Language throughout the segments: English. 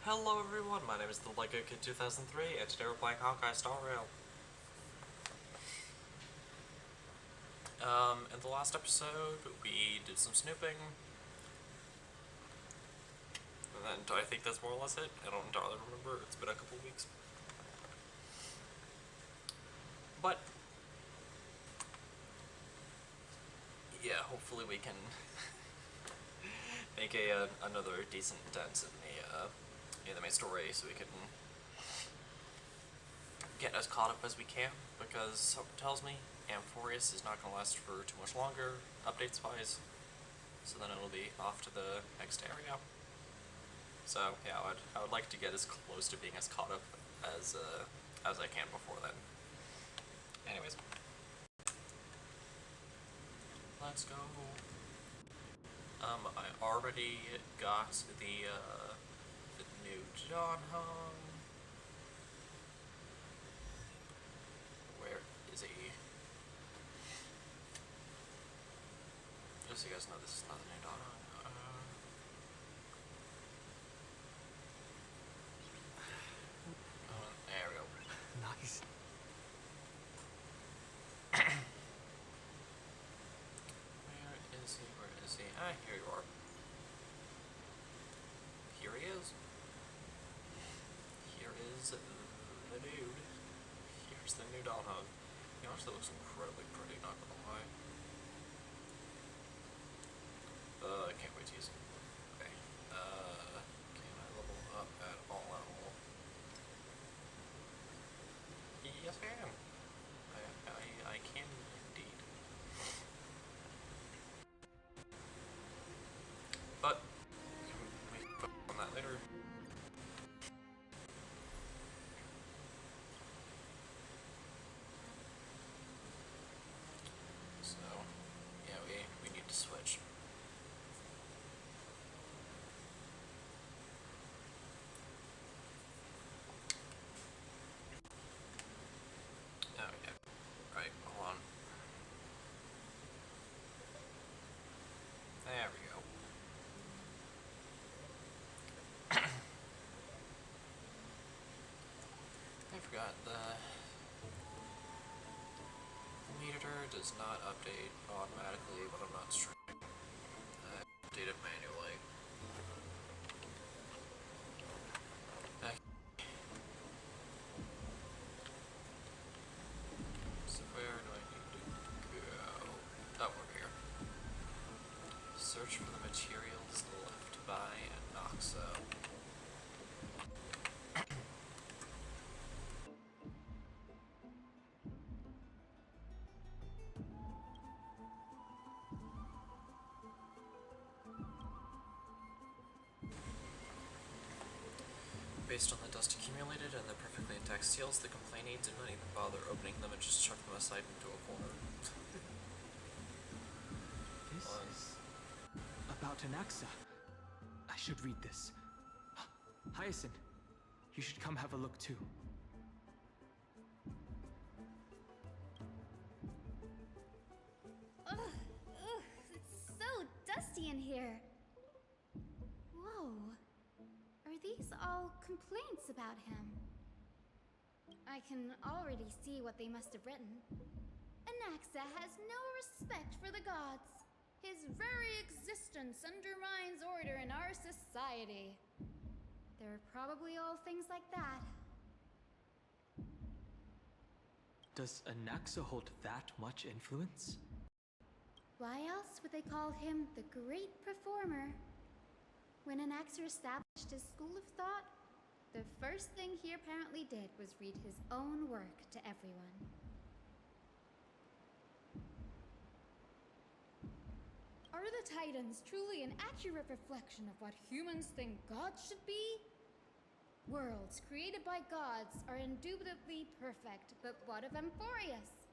Hello everyone, my name is the Lego Kid 2003, and today we're playing Honkai Star Rail. In the last episode, we did some snooping. And then I think that's more or less it. I don't entirely remember, it's been a couple weeks. But yeah, hopefully we can make another decent dent in the main story, so we can get as caught up as we can, because something tells me Amphorius is not going to last for too much longer, updates-wise, so then it'll be off to the next area. So yeah, I would like to get as close to being as caught up as I can before then. Anyways, let's go. I already got the new John hung. Where is he? Just so you guys know, this is not the new John hung. There we go. Nice. Where is he? Where is he? Ah, here you are. Here he is. Here is the dude. Here's the new Dawn Hug. He honestly looks incredibly pretty, not gonna lie. I can't wait to use him. Okay. Can I level up at all at all? Yes, I am. I can indeed. But we can focus on that later. So yeah, we need to switch. Okay. Right, hold on. There we go. I forgot the meter does not update automatically when I'm not streaming. I update it manually. Okay. So where do I need to go? Oh, over here. Search for the materials left by Noxa. Based on the dust accumulated and the perfectly intact seals, the complainant did not even bother opening them and just chucked them aside into a corner. This is about Anaxa. I should read this. Hyacinth, you should come have a look too. Ugh, it's so dusty in here. Whoa. Are these all complaints about him? I can already see what they must have written. Anaxa has no respect for the gods. His very existence undermines order in our society. They're probably all things like that. Does Anaxa hold that much influence? Why else would they call him the Great Performer? When Anaxa established his school of thought, the first thing he apparently did was read his own work to everyone. Are the Titans truly an accurate reflection of what humans think gods should be? Worlds created by gods are indubitably perfect, but what of Amphorius?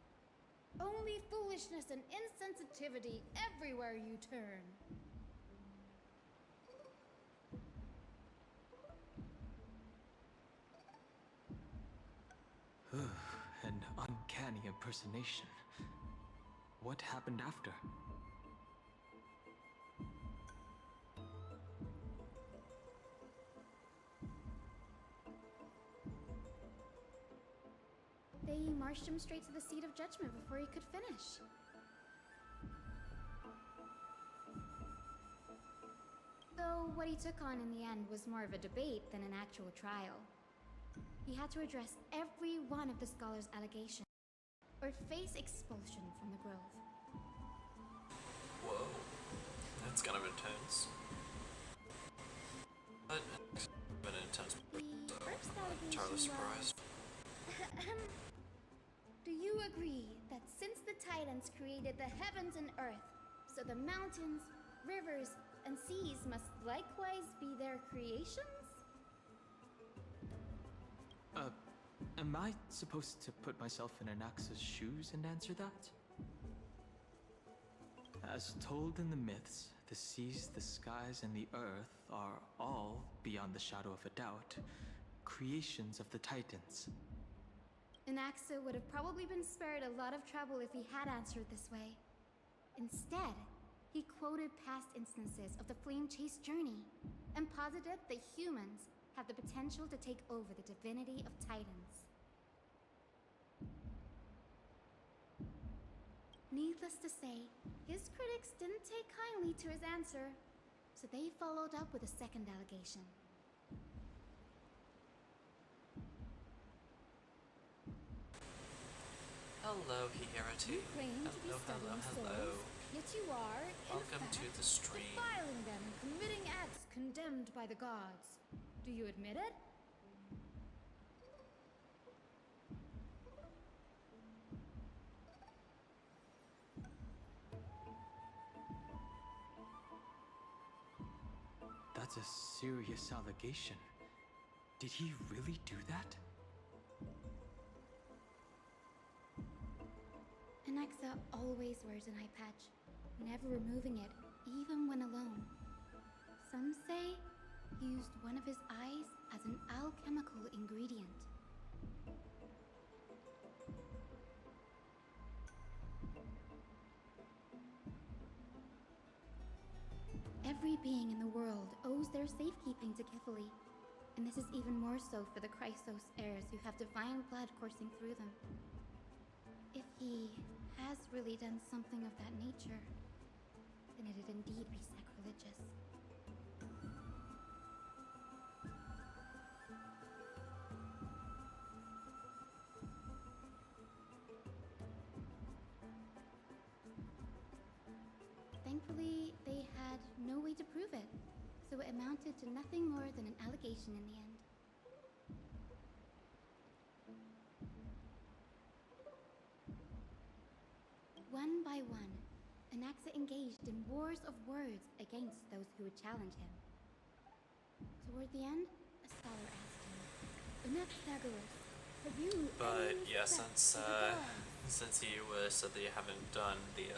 Only foolishness and insensitivity everywhere you turn. An uncanny impersonation. What happened after? they marched him straight to the seat of judgment before he could finish. Though what he took on in the end was more of a debate than an actual trial. He had to address every one of the scholar's allegations, or face expulsion from the grove. Whoa. That's kind of intense. But it's been intense, so The first I'm not entirely allegation surprised. Do you agree that since the Titans created the heavens and earth, so the mountains, rivers, and seas must likewise be their creations? Am I supposed to put myself in Anaxa's shoes and answer that? As told in the myths, the seas, the skies, and the earth are all, beyond the shadow of a doubt, creations of the Titans. Anaxa would have probably been spared a lot of trouble if he had answered this way. Instead, he quoted past instances of the flame chase journey and posited that humans have the potential to take over the divinity of Titans. Needless to say, his critics didn't take kindly to his answer, so they followed up with a second allegation. Hello, Hierarchy. You claim to be studying souls, yet you are, in Welcome fact, to the stream. defiling them and committing acts condemned by the gods. Do you admit it? That's a serious allegation. Did he really do that? Anaxa always wears an eye patch, never removing it, even when alone. Some say he used one of his eyes as an alchemical ingredient. Every being in the world owes their safekeeping to Kifili, and this is even more so for the Chrysos heirs who have divine blood coursing through them. If he has really done something of that nature, then it'd indeed be sacrilegious. Thankfully, they had no way to prove it, so it amounted to nothing more than an allegation in the end. One by one, Anaxa engaged in wars of words against those who would challenge him. Toward the end, a scholar asked him, Anaxagoras, have you But any yeah, respect since for the gods?" since you said that you haven't done the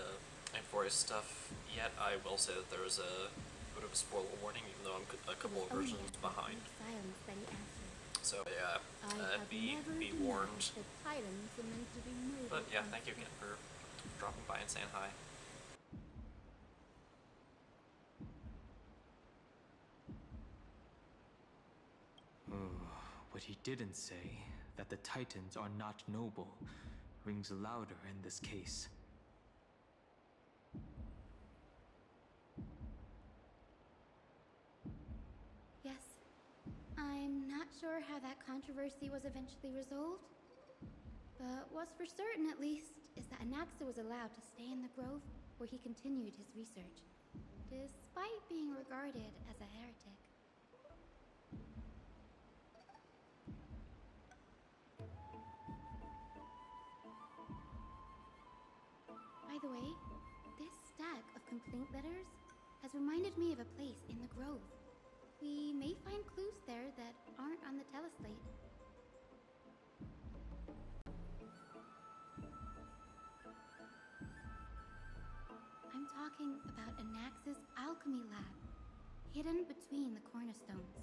Forest stuff yet, I will say that there's a bit of a spoiler warning, even though I'm a couple of It was only versions after behind. deep silence that he answered, So yeah, I have be never be denied warned. that Titans are meant to be murdered. But yeah, by thank you again for dropping by and saying hi. What he didn't say, that the Titans are not noble, rings louder in this case. Yes. I'm not sure how that controversy was eventually resolved. But what's for certain, at least, is that Anaxa was allowed to stay in the grove where he continued his research, despite being regarded as a heretic. By the way, this stack of complaint letters has reminded me of a place in the grove. We may find clues there that aren't on the teleslate. I'm talking about Anaxa's alchemy lab, hidden between the cornerstones.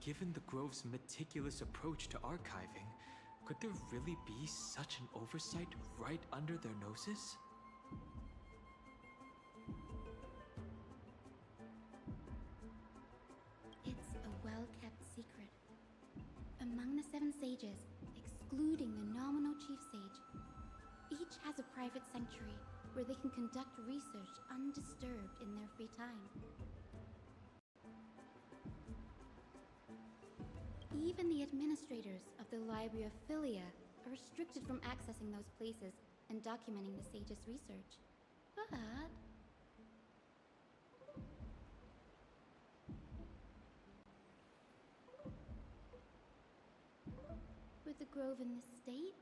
Given the Grove's meticulous approach to archiving, could there really be such an oversight right under their noses? It's a well-kept secret. among the 7 sages, excluding the nominal chief sage. Each has a private sanctuary where they can conduct research undisturbed in their free time. Even the administrators of the Library of Philia are restricted from accessing those places and documenting the sage's research. But with the grove in this state,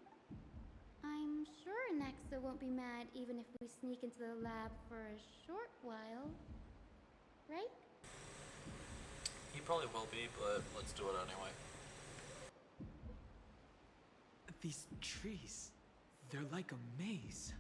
I'm sure Nexa won't be mad even if we sneak into the lab for a short while. Right? He probably will be, but let's do it anyway. These trees, they're like a maze.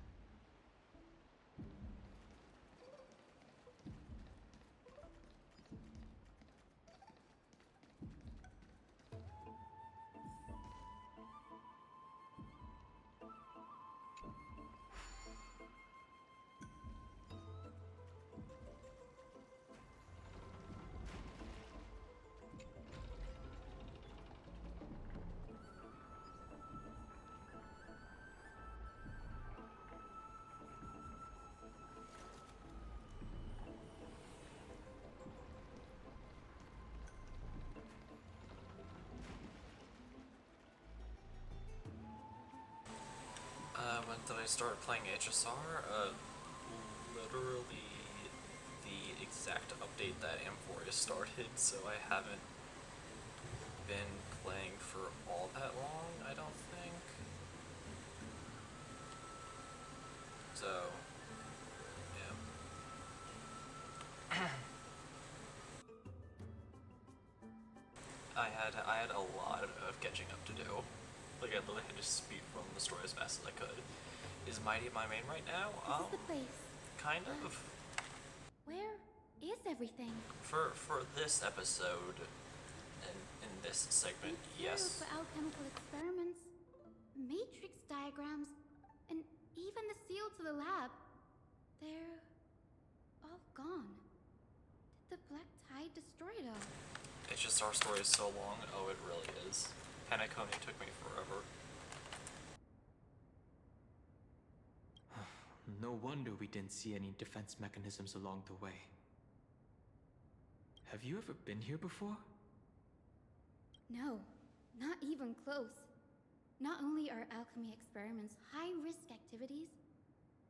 When did I start playing HSR? Literally the exact update that Amphoria started, so I haven't been playing for all that long, I don't think. So, yeah. I had a lot of catching up to do. Like, I literally had to speed run the story as fast as I could. Is Mighty my main right now? This is the place. Kind of. Where is everything? For this episode, and in this segment, yes. For alchemical experiments, matrix diagrams, and even the seal to the lab. They're all gone. Did the Black Tide destroy it all? HSR story is so long. Oh, it really is. Hanakoni took me forever. No wonder we didn't see any defense mechanisms along the way. Have you ever been here before? No, not even close. Not only are alchemy experiments high-risk activities,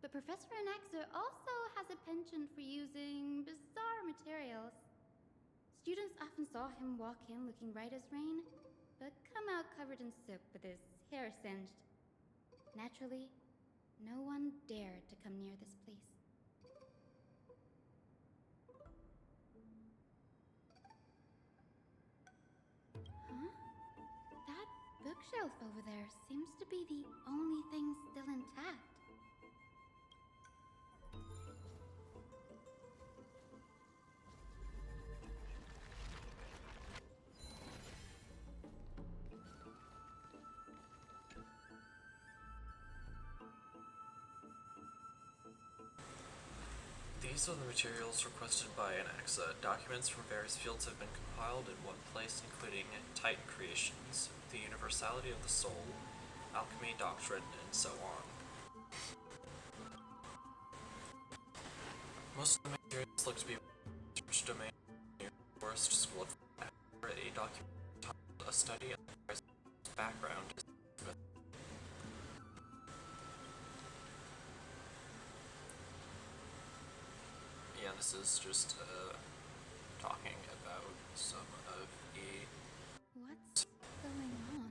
but Professor Anaxa also has a penchant for using bizarre materials. Students often saw him walk in looking right as rain, but come out covered in soot with his hair singed. Naturally, no one dared to come near this place. Huh? That bookshelf over there seems to be the only thing still intact. These are the materials requested by Anaxa. Documents from various fields have been compiled in one place, including Titan creations, the universality of the soul, alchemy doctrine, and so on. Most of the materials look to be research domain Forest School of a document, a study of the background. Yeah, this is just talking about some of the... What's going on?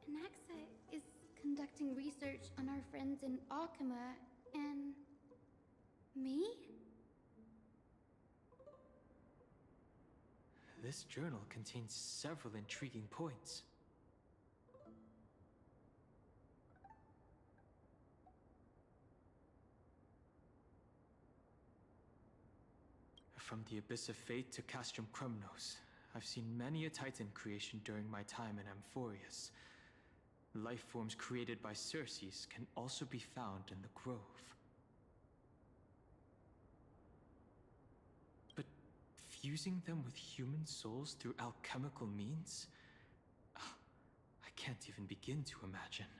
Anaxa is conducting research on our friends in Alchema and... me? This journal contains several intriguing points. From the Abyss of Fate to Castrum Krumnos, I've seen many a Titan creation during my time in Amphorius. Life forms created by Circes can also be found in the Grove. But fusing them with human souls through alchemical means? can't even begin to imagine.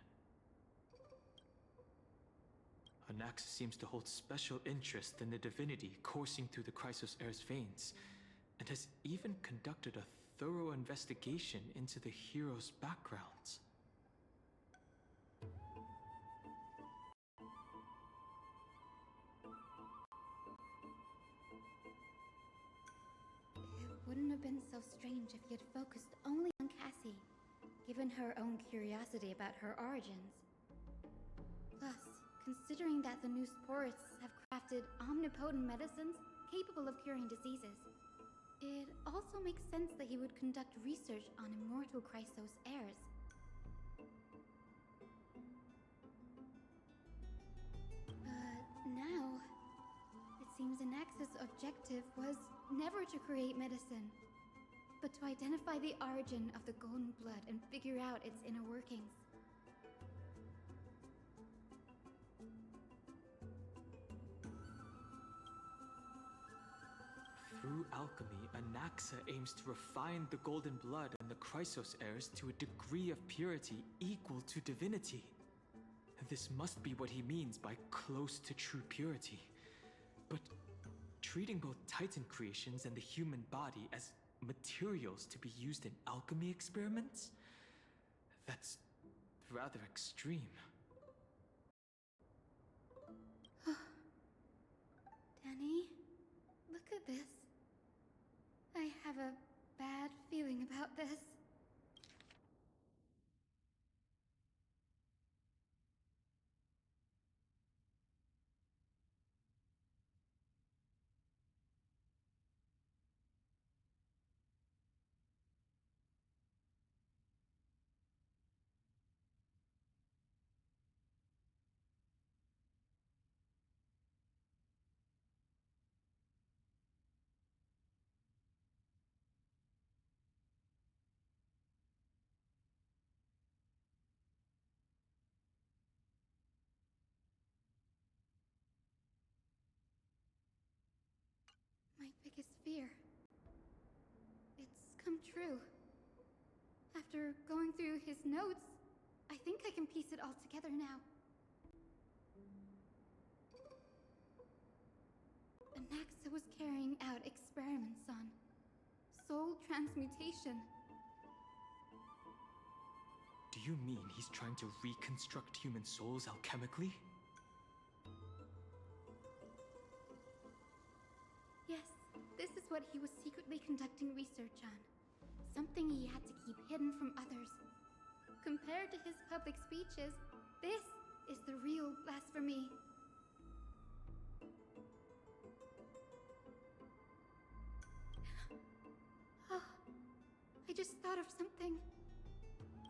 Anaxa seems to hold special interest in the divinity coursing through the Chrysos Heir's veins, and has even conducted a thorough investigation into the hero's backgrounds. It wouldn't have been so strange if he had focused only on Cassie, given her own curiosity about her origins. Plus, considering that the new sporists have crafted omnipotent medicines capable of curing diseases, it also makes sense that he would conduct research on immortal Chrysos heirs. But now, it seems Anax's objective was never to create medicine, but to identify the origin of the golden blood and figure out its inner workings. Through alchemy, Anaxa aims to refine the golden blood and the Chrysos heirs to a degree of purity equal to divinity. This must be what he means by close to true purity. But treating both Titan creations and the human body as materials to be used in alchemy experiments? That's rather extreme. Danny, look at this. I have a bad feeling about this. My biggest fear. It's come true. After going through his notes, I think I can piece it all together now. Anaxa was carrying out experiments on soul transmutation. Do you mean he's trying to reconstruct human souls alchemically? Yes, this is what he was secretly conducting research on. Something he had to keep hidden from others. Compared to his public speeches, this is the real blasphemy. Oh, I just thought of something.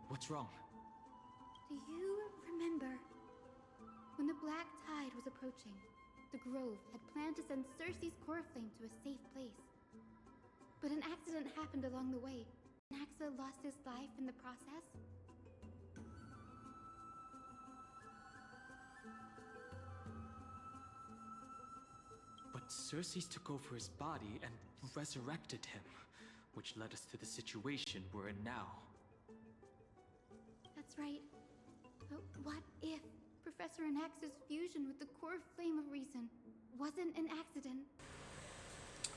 What's wrong? Do you remember when the Black Tide was approaching? The Grove had planned to send Circe's core flame to a safe place. But an accident happened along the way. Anaxa lost his life in the process. But Circe took over his body and resurrected him, which led us to the situation we're in now. That's right. But what if Professor Anax's fusion with the core flame of reason wasn't an accident?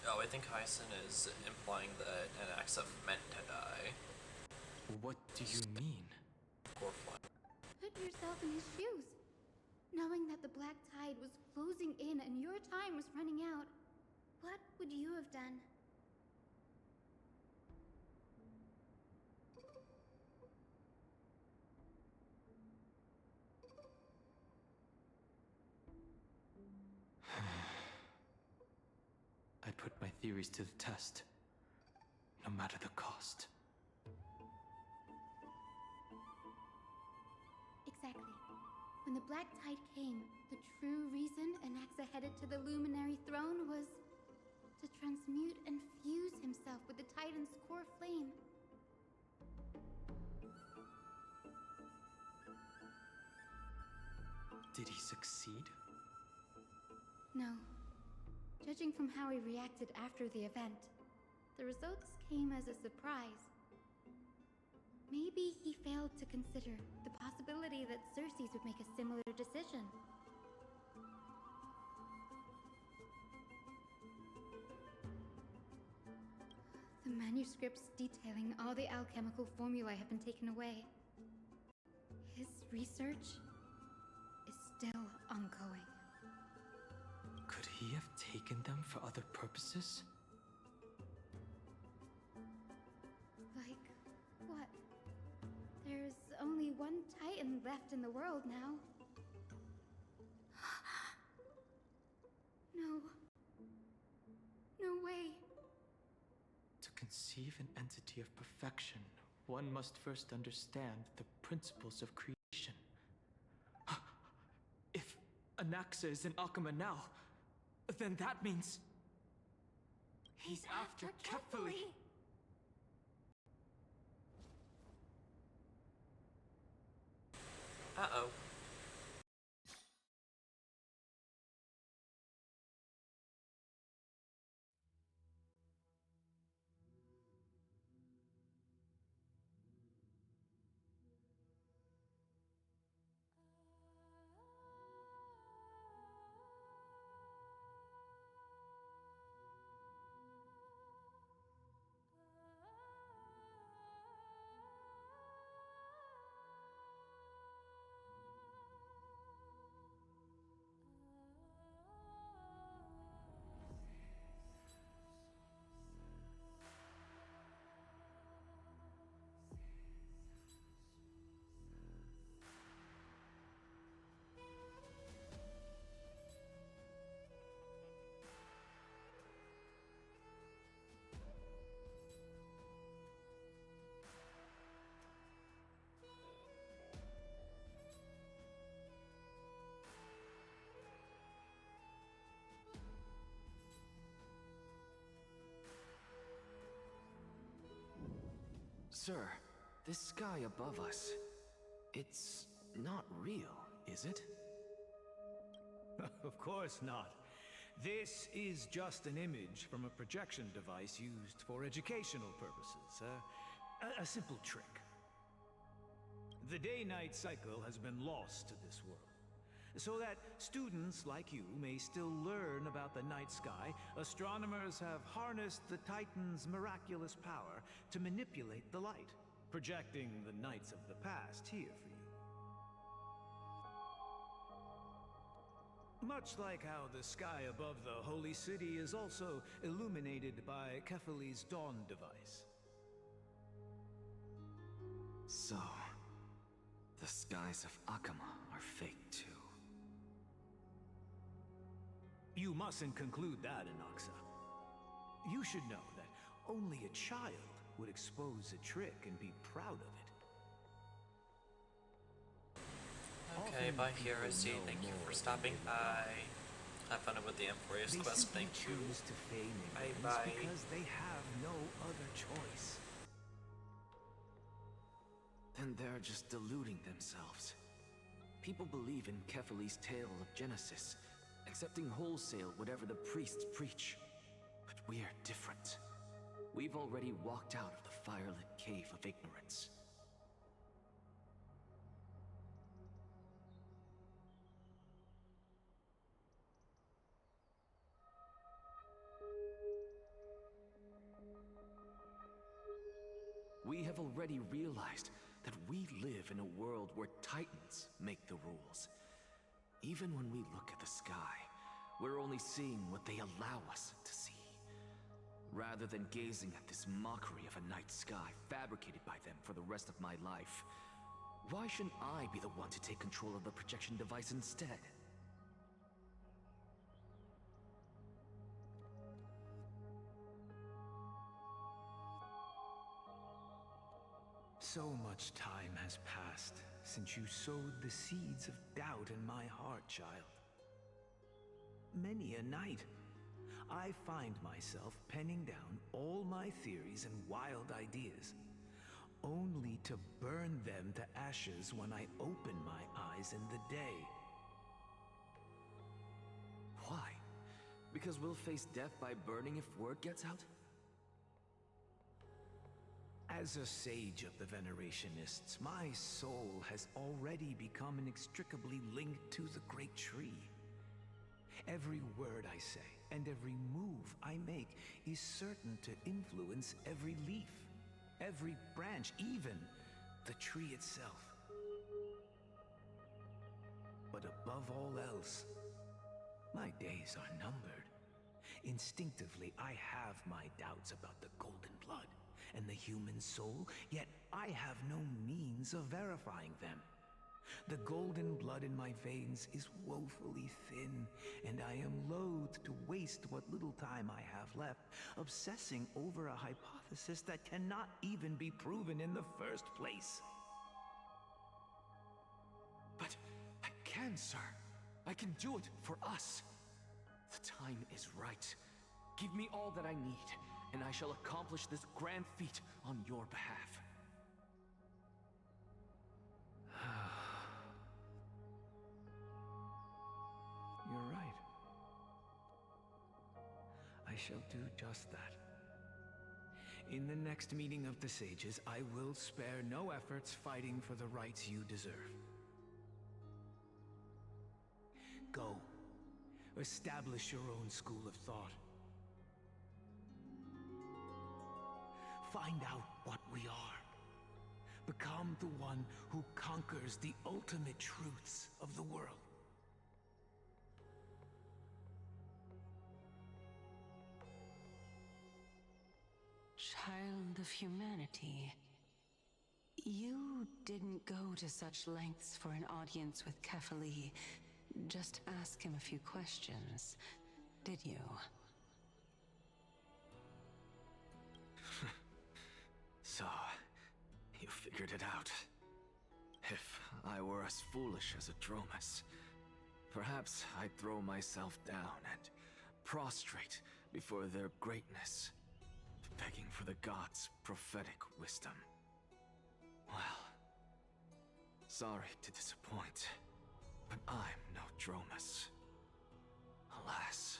Oh, I think Hyson is implying that Anaxa meant to die. What do you mean? Core flame. Put yourself in his shoes. Knowing that the Black Tide was closing in and your time was running out, what would you have done? I'd put my theories to the test, no matter the cost. Exactly. When the Black Tide came, the true reason Anaxa headed to the Luminary Throne was to transmute and fuse himself with the Titan's core flame. Did he succeed? No. Judging from how he reacted after the event, the results came as a surprise. Maybe he failed to consider the possibility that Xerxes would make a similar decision. The manuscripts detailing all the alchemical formulae have been taken away. His research is still ongoing. Could he have taken them for other purposes? Like, what? There's only one Titan left in the world now. No. No way. To conceive an entity of perfection, one must first understand the principles of creation. If Anaxa is in Akama now, then that means he's after Kefali. Uh-oh. Sir, this sky above us, it's not real, is it? Of course not. This is just an image from a projection device used for educational purposes. A simple trick. The day-night cycle has been lost to this world. So that students like you may still learn about the night sky, astronomers have harnessed the Titan's miraculous power to manipulate the light, projecting the nights of the past here for you. Much like how the sky above the Holy City is also illuminated by Kefali's dawn device. So, the skies of Akama are fake too. You mustn't conclude that, Anaxa. You should know that only a child would expose a trick and be proud of it. Okay, Often bye here, people SD. know Thank you more for stopping than they by. know. Have fun with the Emperor's They quest. simply Thank you. choose to feign ignorance Bye-bye. because they have no other choice. Then they're just deluding themselves. People believe in Kefali's tale of Genesis, accepting wholesale whatever the priests preach. But we're different. We've already walked out of the firelit cave of ignorance. We have already realized that we live in a world where Titans make the rules. Even when we look at the sky, we're only seeing what they allow us to see. Rather than gazing at this mockery of a night sky fabricated by them for the rest of my life, why shouldn't I be the one to take control of the projection device instead? So much time has passed since you sowed the seeds of doubt in my heart, child. Many a night, I find myself penning down all my theories and wild ideas, only to burn them to ashes when I open my eyes in the day. Why? Because we'll face death by burning if word gets out? As a sage of the Venerationists, my soul has already become inextricably linked to the great tree. Every word I say and every move I make is certain to influence every leaf, every branch, even the tree itself. But above all else, my days are numbered. Instinctively, I have my doubts about the golden blood and the human soul, yet I have no means of verifying them. The golden blood in my veins is woefully thin, and I am loath to waste what little time I have left obsessing over a hypothesis that cannot even be proven in the first place. But I can, sir. I can do it for us. The time is right. Give me all that I need, and I shall accomplish this grand feat on your behalf. You're right. I shall do just that. In the next meeting of the sages, I will spare no efforts fighting for the rights you deserve. Go. Establish your own school of thought. Find out what we are. Become the one who conquers the ultimate truths of the world. Child of humanity. You didn't go to such lengths for an audience with Kefali. Just ask him a few questions, did you? So, you figured it out. If I were as foolish as a Dromus, perhaps I'd throw myself down and prostrate before their greatness, begging for the gods' prophetic wisdom. Well, sorry to disappoint, but I'm no Dromus. Alas,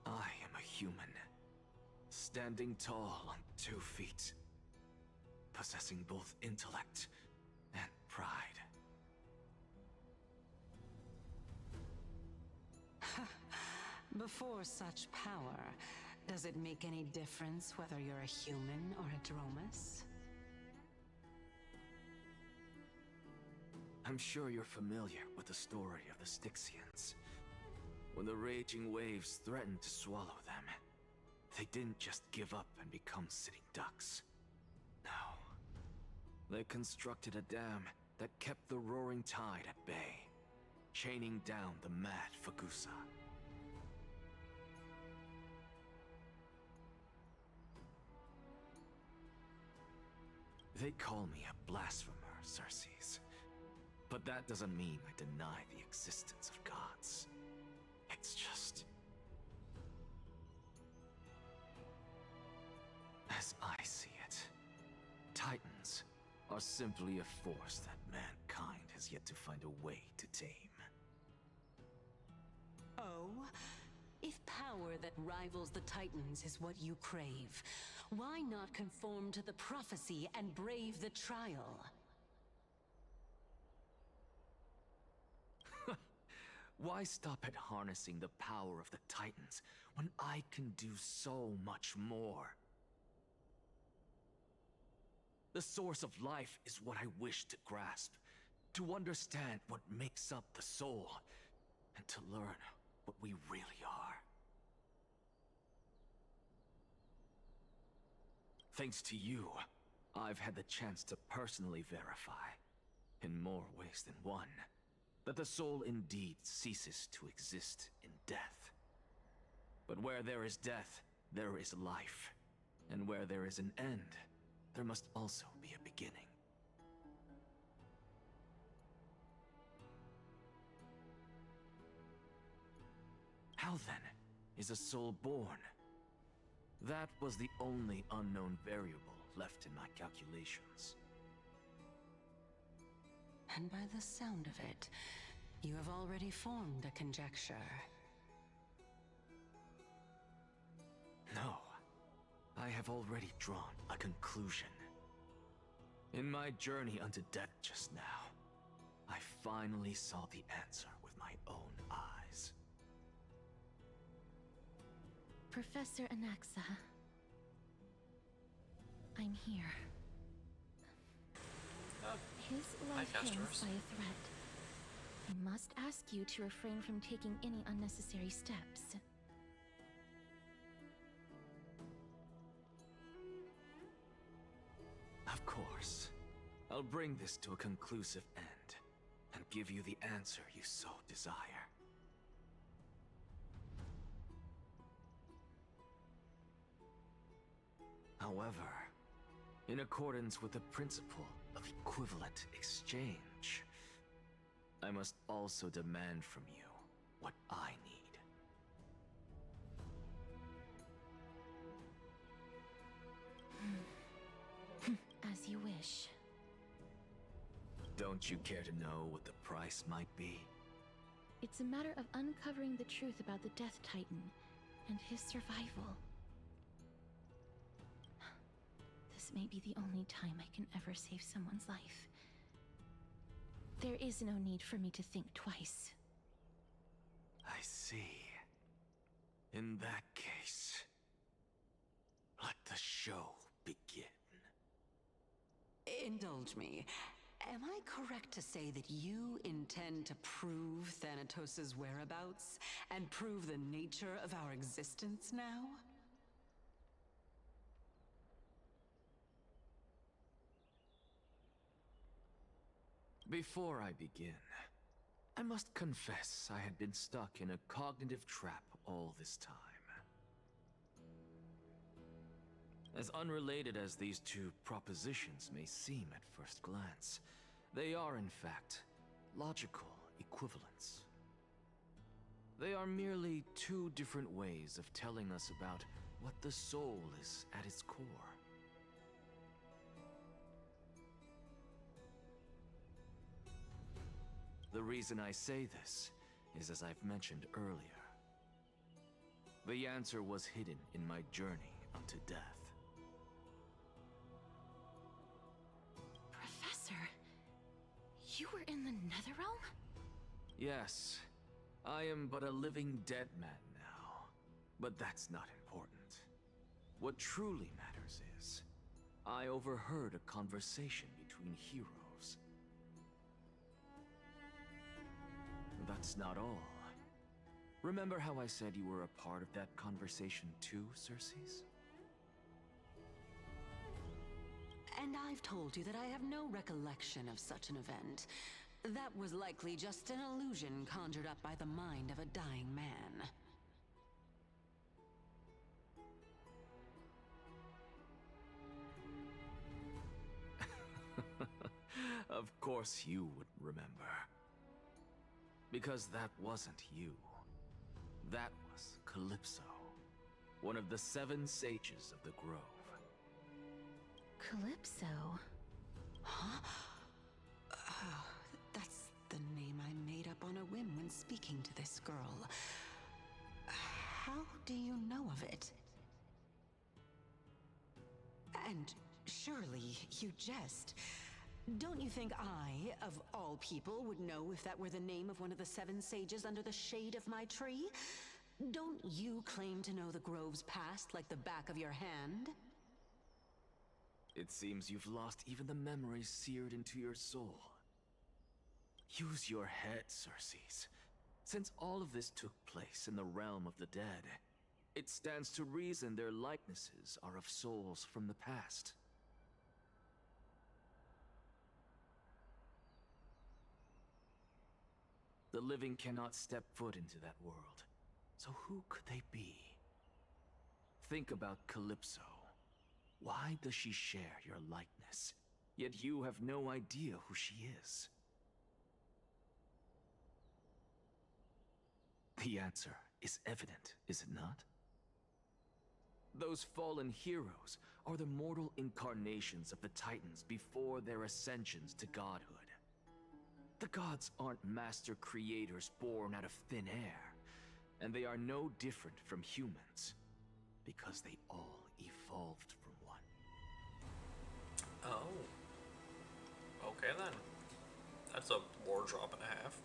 I am a human, standing tall on 2 feet, possessing both intellect and pride. Before such power, does it make any difference whether you're a human or a Dromus? I'm sure you're familiar with the story of the Styxians. When the raging waves threatened to swallow them, they didn't just give up and become sitting ducks. No. They constructed a dam that kept the roaring tide at bay, chaining down the mad Fagusa. They call me a blasphemer, Circes. But that doesn't mean I deny the existence of gods. It's just... as I see it, Titans are simply a force that mankind has yet to find a way to tame. Oh? If power that rivals the Titans is what you crave, why not conform to the prophecy and brave the trial? Why stop at harnessing the power of the Titans when I can do so much more? The source of life is what I wish to grasp, to understand what makes up the soul, and to learn what we really are. Thanks to you, I've had the chance to personally verify, in more ways than one, that the soul indeed ceases to exist in death. But where there is death, there is life. And where there is an end, there must also be a beginning. How then is a soul born? That was the only unknown variable left in my calculations. And by the sound of it, you have already formed a conjecture. No. I have already drawn a conclusion. In my journey unto death just now, I finally saw the answer with my own eyes. Professor Anaxa, I'm here. His life hangs Castros. by a thread. I must ask you to refrain from taking any unnecessary steps. Of course. I'll bring this to a conclusive end, and give you the answer you so desire. However, in accordance with the principle of equivalent exchange, I must also demand from you what I need. As you wish. Don't you care to know what the price might be? It's a matter of uncovering the truth about the Death Titan and his survival. This may be the only time I can ever save someone's life. There is no need for me to think twice. I see. In that case, let the show begin. Indulge me. Am I correct to say that you intend to prove Thanatos' whereabouts and prove the nature of our existence now? Before I begin, I must confess I had been stuck in a cognitive trap all this time. As unrelated as these two propositions may seem at first glance, they are in fact logical equivalents. They are merely two different ways of telling us about what the soul is at its core. The reason I say this is, as I've mentioned earlier, the answer was hidden in my journey unto death. Professor, you were in the Netherrealm? Yes, I am but a living dead man now, but that's not important. What truly matters is, I overheard a conversation between heroes. That's not all. Remember how I said you were a part of that conversation too, Circes? And I've told you that I have no recollection of such an event. That was likely just an illusion conjured up by the mind of a dying man. Of course you would remember. Because that wasn't you. That was Calypso, one of the 7 sages of the Grove. Calypso? Huh? Oh, that's the name I made up on a whim when speaking to this girl. How do you know of it? And surely you jest. Don't you think I, of all people, would know if that were the name of one of the 7 sages under the shade of my tree? Don't you claim to know the Grove's past like the back of your hand? It seems you've lost even the memories seared into your soul. Use your head, Circes. Since all of this took place in the realm of the dead, it stands to reason their likenesses are of souls from the past. The living cannot step foot into that world, so who could they be? Think about Calypso. Why does she share your likeness, yet you have no idea who she is? The answer is evident, is it not? Those fallen heroes are the mortal incarnations of the Titans before their ascensions to godhood. The gods aren't master creators born out of thin air, and they are no different from humans, because they all evolved from one. Oh. Okay then. That's a lore drop and a half.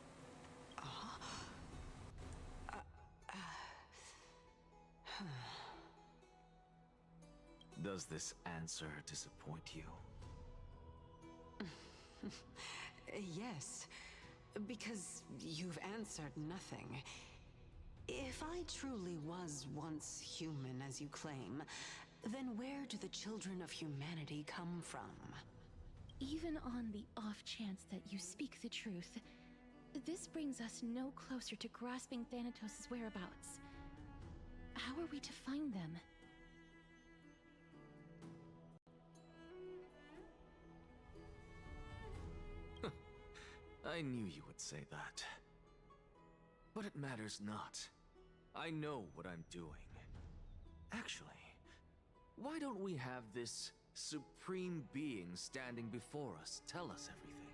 Does this answer disappoint you? Yes, because you've answered nothing. If I truly was once human, as you claim, then where do the children of humanity come from? Even on the off chance that you speak the truth, this brings us no closer to grasping Thanatos' whereabouts. How are we to find them? I knew you would say that. But it matters not. I know what I'm doing. Actually, why don't we have this supreme being standing before us tell us everything?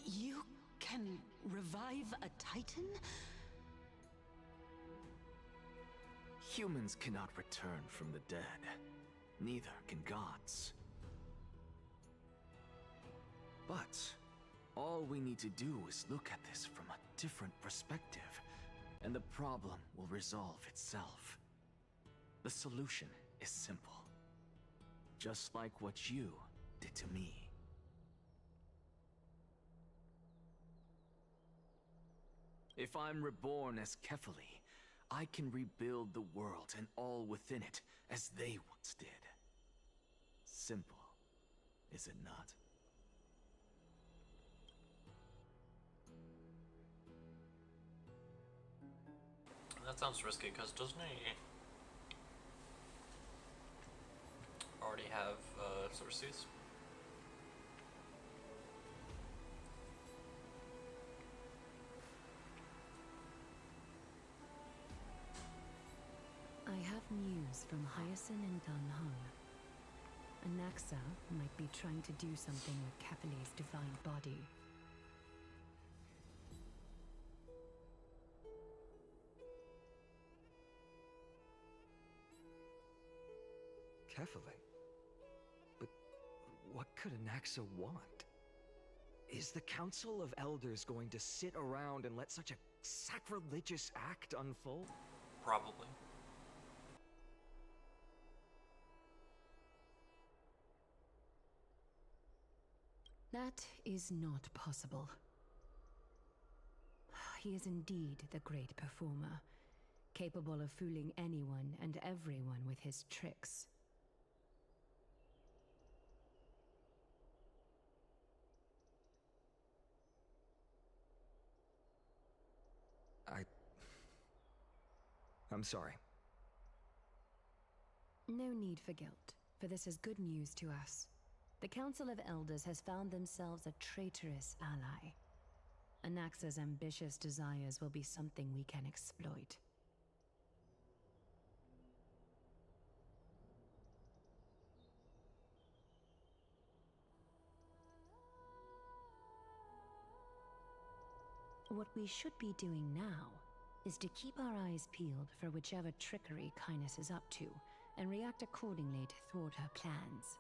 You can revive a Titan? Humans cannot return from the dead. Neither can gods. But all we need to do is look at this from a different perspective, and the problem will resolve itself. The solution is simple. Just like what you did to me. If I'm reborn as Kefali, I can rebuild the world and all within it as they once did. Simple, is it not? That sounds risky, because doesn't he already have Xerxes? I have news from Hyacinth and Dunhung. Anaxa might be trying to do something with Kefali's divine body. Kefali? But what could Anaxa want? Is the Council of Elders going to sit around and let such a sacrilegious act unfold? Probably. That is not possible. He is indeed the great performer, capable of fooling anyone and everyone with his tricks. I'm sorry. No need for guilt, for this is good news to us. The Council of Elders has found themselves a traitorous ally. Anaxa's ambitious desires will be something we can exploit. What we should be doing now is to keep our eyes peeled for whichever trickery Kindness is up to, and react accordingly to thwart her plans.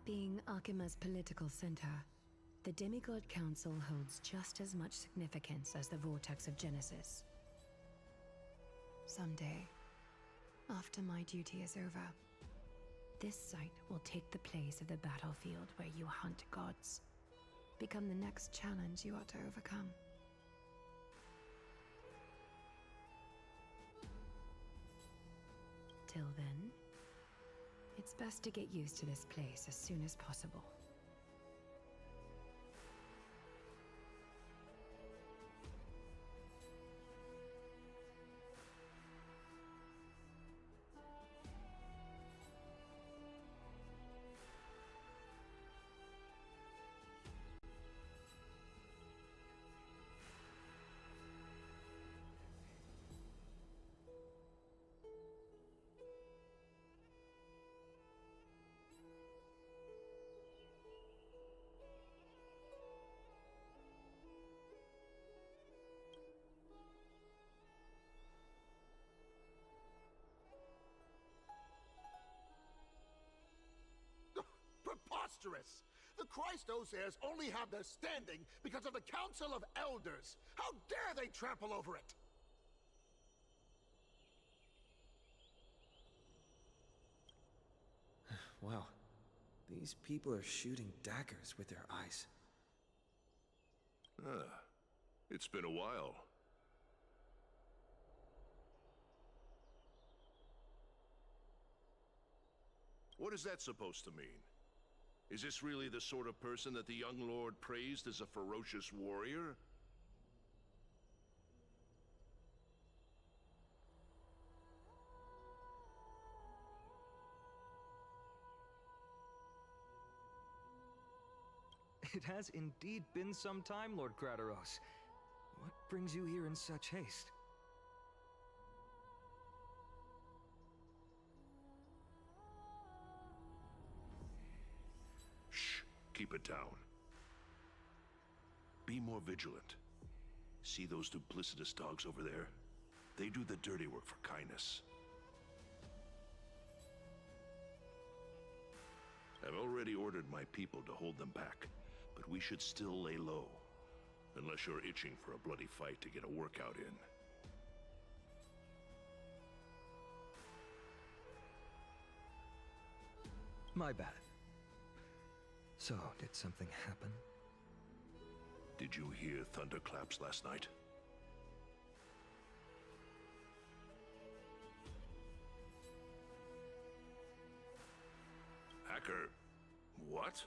Being Akima's political center, the Demigod Council holds just as much significance as the Vortex of Genesis. Someday, after my duty is over, this site will take the place of the battlefield where you hunt gods. Become the next challenge you ought to overcome. Till then, it's best to get used to this place as soon as possible. preposterous! The Christos heirs only have their standing because of the Council of Elders! How dare they trample over it! Wow. These people are shooting daggers with their eyes. It's been a while. What is that supposed to mean? Is this really the sort of person that the young lord praised as a ferocious warrior? It has indeed been some time, Lord Crateros. What brings you here in such haste? Shh, keep it down. Be more vigilant. See those duplicitous dogs over there? They do the dirty work for kindness. I've already ordered my people to hold them back, but we should still lay low. Unless you're itching for a bloody fight to get a workout in. My bad. So, did something happen? Did you hear thunderclaps last night? Hacker, what?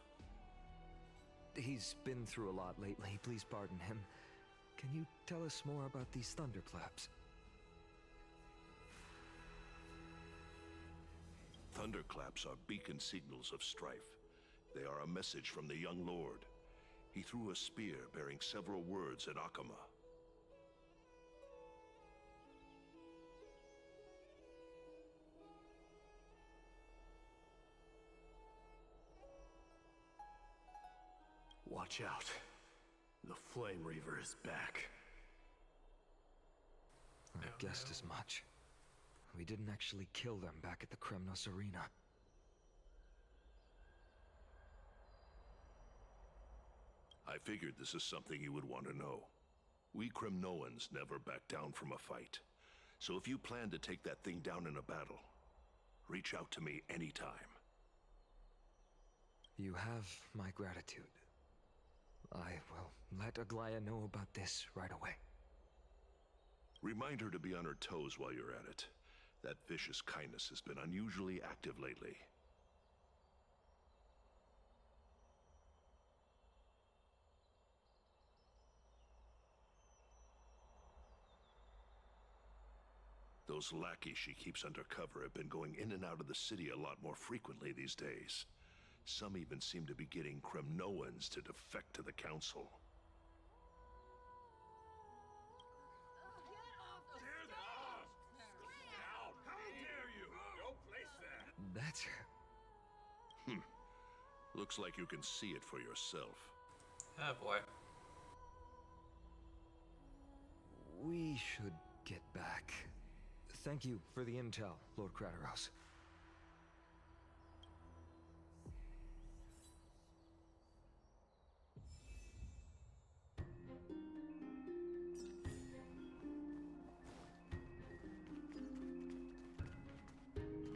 He's been through a lot lately, please pardon him. Can you tell us more about these thunderclaps? Thunderclaps are beacon signals of strife. They are a message from the young lord. He threw a spear bearing several words at Akama. Watch out. The Flame Reaver is back. I guessed as much. We didn't actually kill them back at the Kremnos Arena. I figured this is something you would want to know. We Kremnoans never back down from a fight. So if you plan to take that thing down in a battle, reach out to me anytime. You have my gratitude. I will let Aglaya know about this right away. Remind her to be on her toes while you're at it. That vicious kindness has been unusually active lately. Those lackeys she keeps undercover have been going in and out of the city a lot more frequently these days. Some even seem to be getting Kremnoans to defect to the Council. That's... Looks like you can see it for yourself. Oh boy. We should get back. Thank you for the intel, Lord Crateros.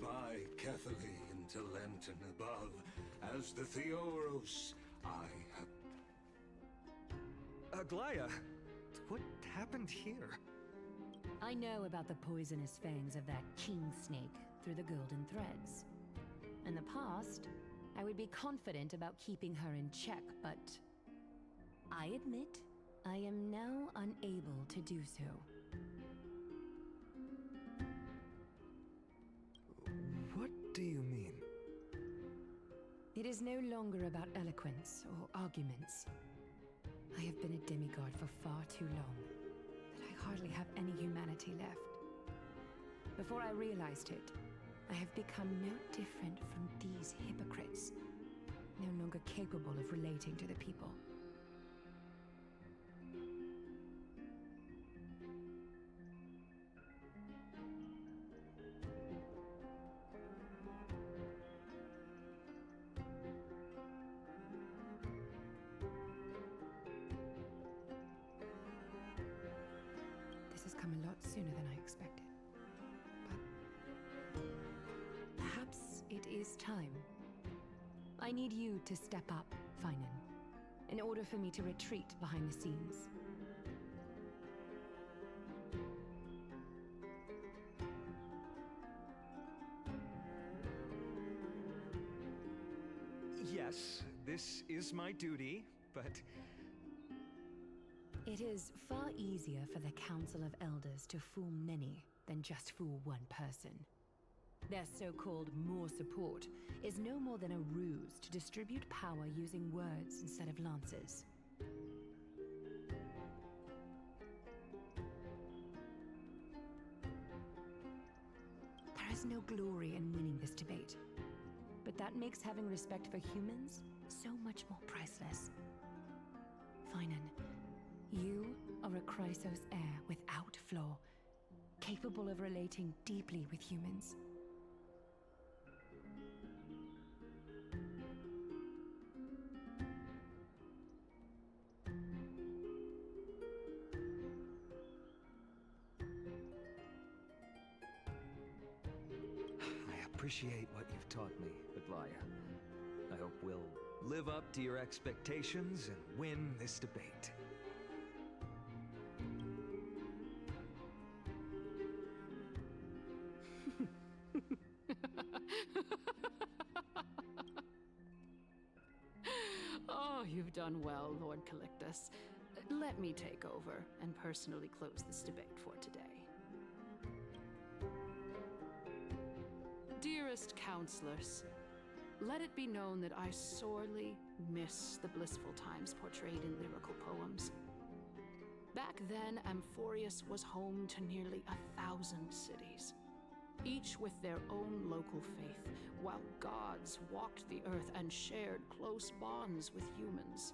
By Cathaleen to Lenton above, as the Theoros, I have... Aglaya, what happened here? I know about the poisonous fangs of that king snake through the golden threads. In the past, I would be confident about keeping her in check, but I admit I am now unable to do so. What do you mean? It is no longer about eloquence or arguments. I have been a demigod for far too long that I hardly have any humanity left. Before I realized it, I have become no different from these hypocrites, no longer capable of relating to the people. has come a lot sooner than I expected. But perhaps it is time. I need you to step up, Finan, in order for me to retreat behind the scenes. Yes, this is my duty, but... It is far easier for the Council of Elders to fool many than just fool one person. Their so-called more support is no more than a ruse to distribute power using words instead of lances. There is no glory in winning this debate, but that makes having respect for humans so much more priceless. Finan, you are a Chrysos heir without flaw, capable of relating deeply with humans. I appreciate what you've taught me, Adlaya. I hope we'll live up to your expectations and win this debate. Oh, you've done well, Lord Calictus. Let me take over and personally close this debate for today. Dearest counselors, let it be known that I sorely miss the blissful times portrayed in lyrical poems. Back then, Amphorius was home to nearly 1,000 cities, each with their own local faith, while gods walked the earth and shared close bonds with humans.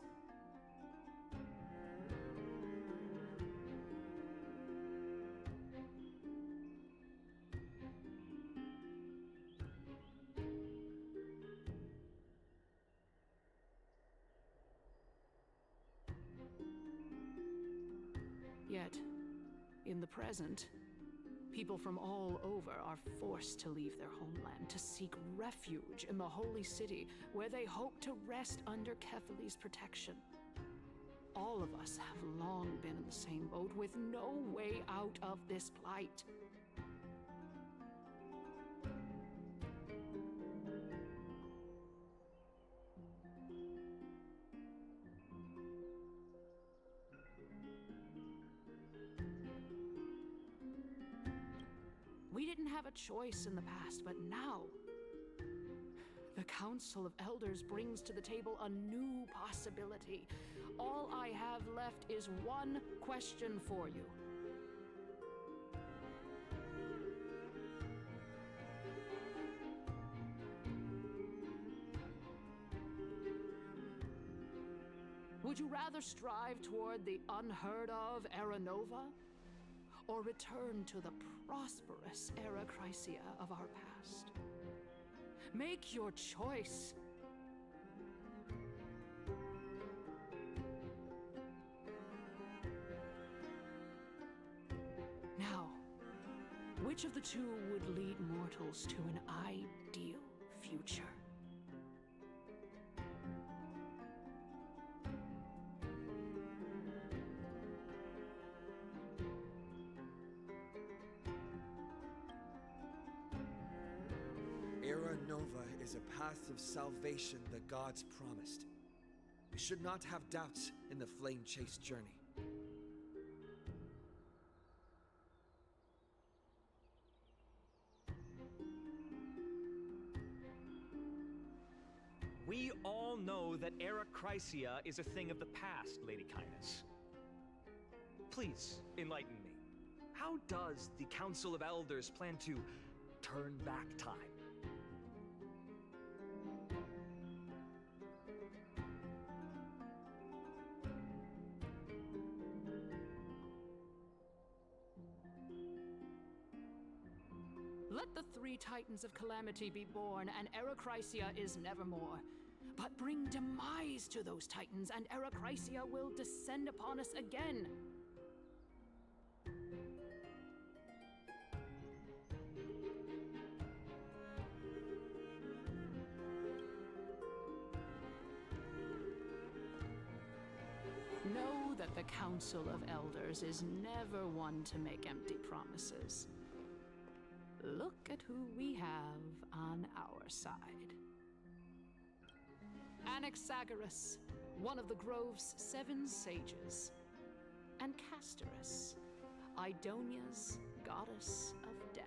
Yet, in the present, people from all over are forced to leave their homeland to seek refuge in the holy city, where they hope to rest under Kefali's protection. All of us have long been in the same boat, with no way out of this plight. We didn't have a choice in the past, but now, the Council of Elders brings to the table a new possibility. All I have left is one question for you. Would you rather strive toward the unheard of Era Nova, or return to the prosperous Era Chrysia of our past? Make your choice. Now, which of the two would lead mortals to an ideal future? Era Nova is a path of salvation the gods promised. We should not have doubts in the flame chase journey. We all know that Era Chrysia is a thing of the past, Lady Kindness. Please, enlighten me. How does the Council of Elders plan to turn back time? Let the three Titans of Calamity be born, and Era Chrysia is nevermore. But bring demise to those Titans, and Era Chrysia will descend upon us again. The Council of Elders is never one to make empty promises. Look at who we have on our side. Anaxagoras, one of the Grove's 7 sages, and Castorus, Idonia's goddess of death.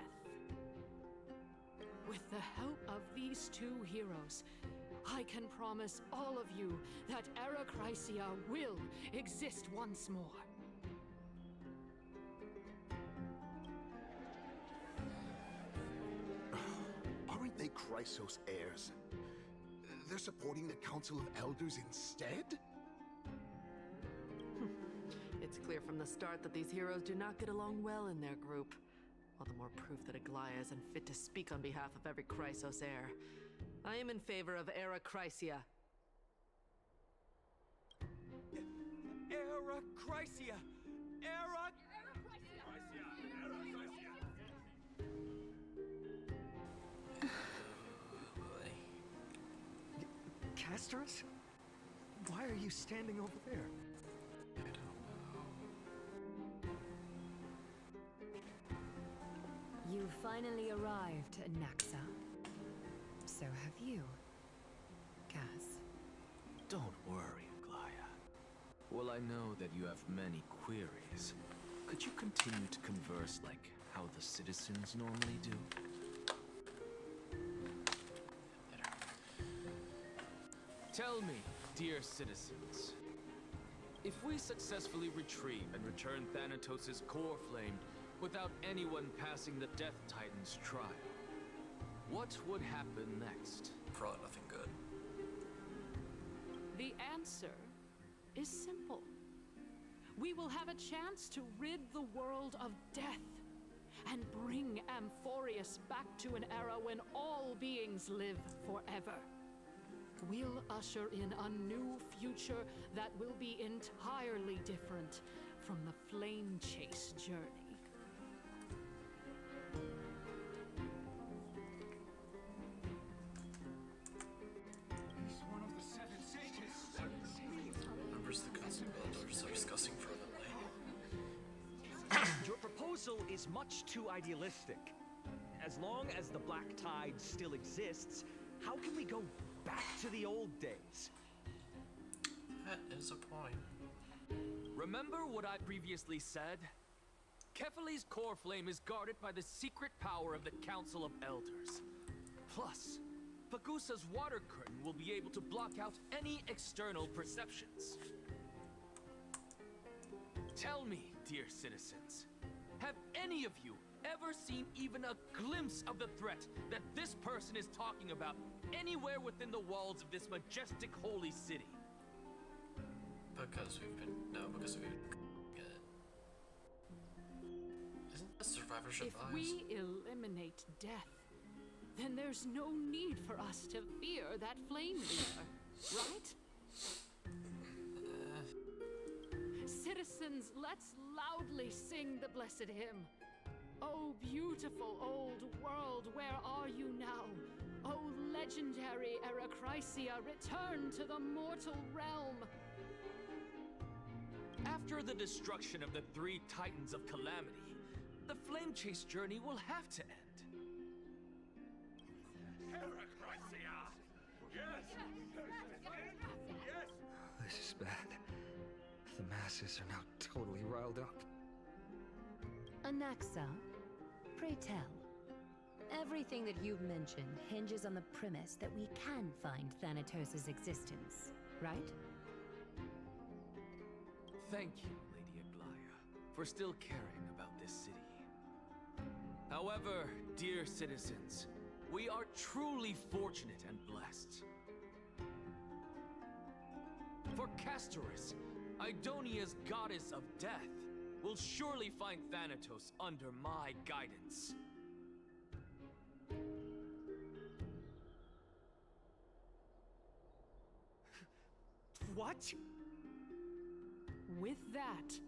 With the help of these 2 heroes, I can promise all of you that Erechrysia will exist once more. Aren't they Chrysos heirs? They're supporting the Council of Elders instead? It's clear from the start that these heroes do not get along well in their group. All the more proof that Aglaya isn't fit to speak on behalf of every Chrysos heir. I am in favor of Erechrysia. Erechrysia! Castorus? Why are you standing over there? You finally arrived, Naxa. So have you, Cass. Don't worry, Aglaya. Well, I know that you have many queries. Could you continue to converse like how the citizens normally do? Tell me, dear citizens, if we successfully retrieve and return Thanatos' core flame without anyone passing the Death Titan's trial, what would happen next? Probably nothing good. The answer is simple. We will have a chance to rid the world of death and bring Amphorius back to an era when all beings live forever. We'll usher in a new future that will be entirely different from the flame chase journey. He's one of the 7 sages. Members of the Council of Elders are discussing fervently. Your proposal is much too idealistic. As long as the Black Tide still exists, how can we go back to the old days? That is a point. Remember what I previously said? Kefali's core flame is guarded by the secret power of the Council of Elders. Plus, Fagusa's water curtain will be able to block out any external perceptions. Tell me, dear citizens, have any of you ever seen even a glimpse of the threat that this person is talking about anywhere within the walls of this majestic holy city? Because we've been... No, because we've... Isn't the survivorship If eyes? we eliminate death, then there's no need for us to fear that flame leader, right? Citizens, let's loudly sing the blessed hymn. Oh, beautiful old world, where are you now? Oh, legendary Erechrysia, return to the mortal realm. After the destruction of the 3 Titans of Calamity, the Flame Chase journey will have to end. Erechrysia! Yes! Yes! This is bad. The masses are now totally riled up. Anaxa, pray tell. Everything that you've mentioned hinges on the premise that we can find Thanatos' existence, right? Thank you, Lady Aglaya, for still caring about this city. However, dear citizens, we are truly fortunate and blessed. For Castorus, Idonia's goddess of death, will surely find Thanatos under my guidance. What? With that,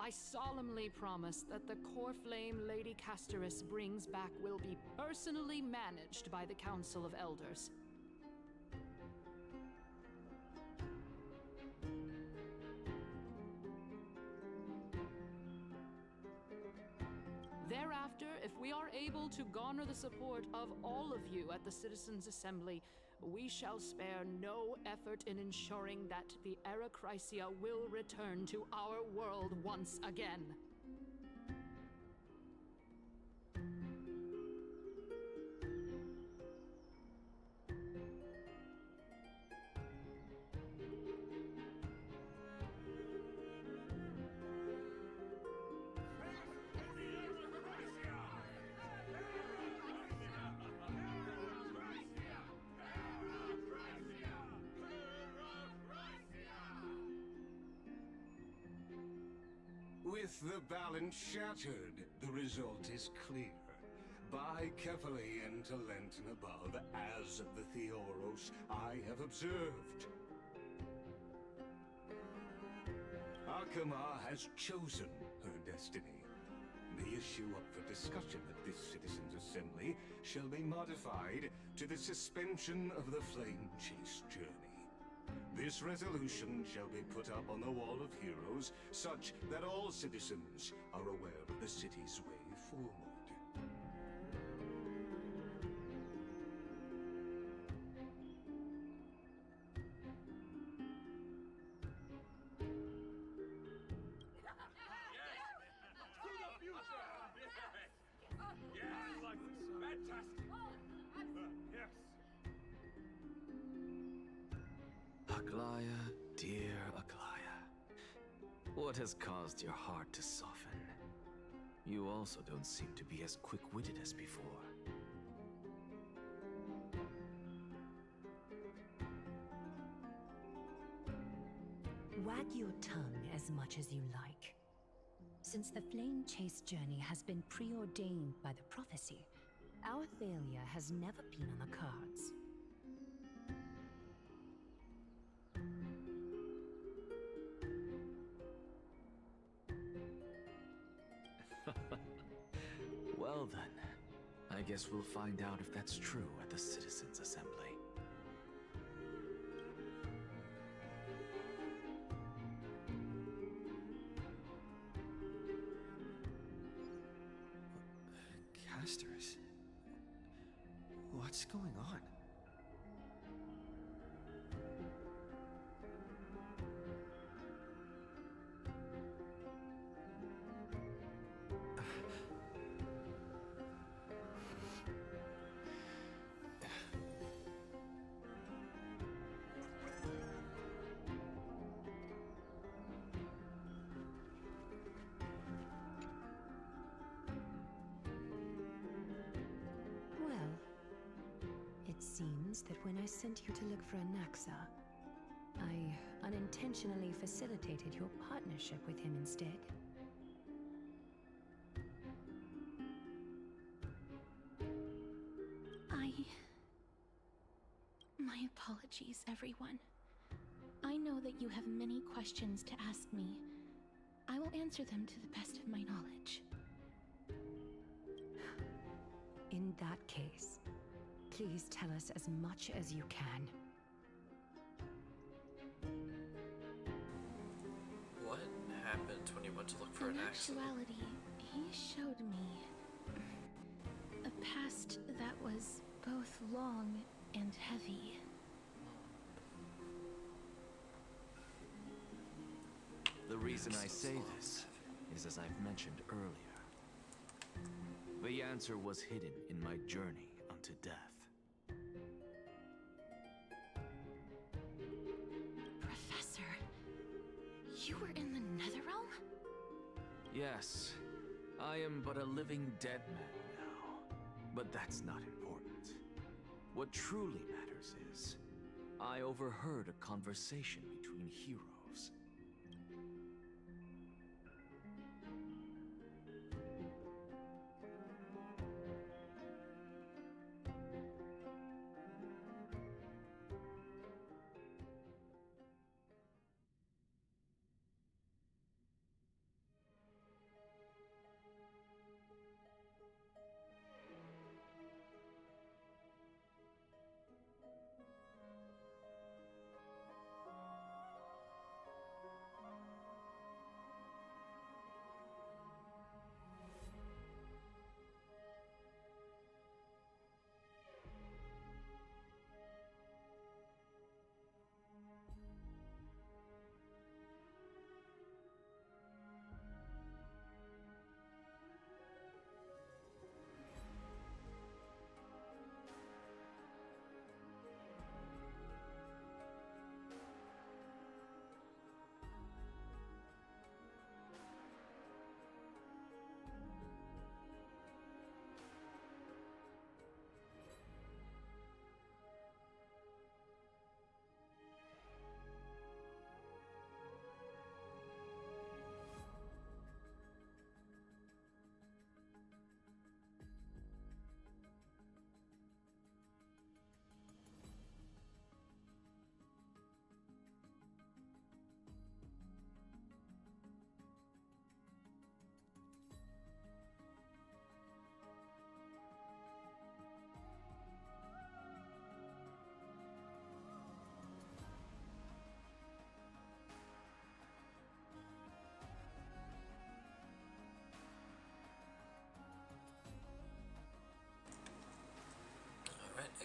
I solemnly promise that the core flame Lady Castorus brings back will be personally managed by the Council of Elders. Thereafter, if we are able to garner the support of all of you at the Citizens' Assembly, we shall spare no effort in ensuring that the Era Chrysia will return to our world once again. With the balance shattered, the result is clear. Buy carefully into Lenten above, as the Theoros I have observed. Akama has chosen her destiny. The issue up for discussion at this Citizens' Assembly shall be modified to the suspension of the Flame Chase journey. This resolution shall be put up on the Wall of Heroes, such that all citizens are aware of the city's way forward. Aglaya, dear Aglaya, what has caused your heart to soften? You also don't seem to be as quick-witted as before. Wag your tongue as much as you like. Since the Flame Chase journey has been preordained by the prophecy, our failure has never been on the cards. Well then, I guess we'll find out if that's true at the Citizens' Assembly. Casters? What's going on? It seems that when I sent you to look for Anaxa, I unintentionally facilitated your partnership with him instead. My apologies, everyone. I know that you have many questions to ask me. I will answer them to the best of my knowledge. In that case, please tell us as much as you can. What happened when you went to look for an accident? In actuality, he showed me a past that was both long and heavy. The reason I say this is, as I've mentioned earlier, the answer was hidden in my journey unto death. Professor, you were in the Netherrealm? Yes, I am but a living dead man now, but that's not important. What truly matters is, I overheard a conversation between heroes.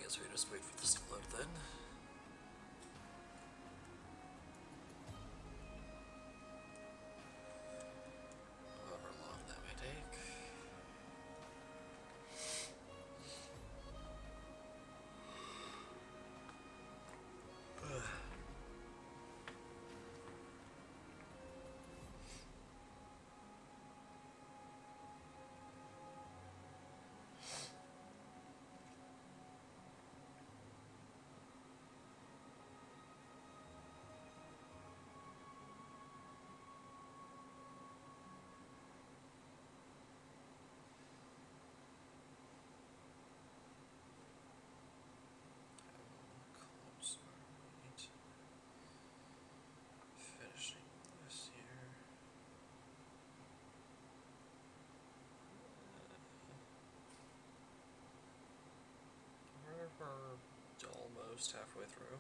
guess we just wait for this to load then. However long that may take. Finishing this here. We're almost halfway through.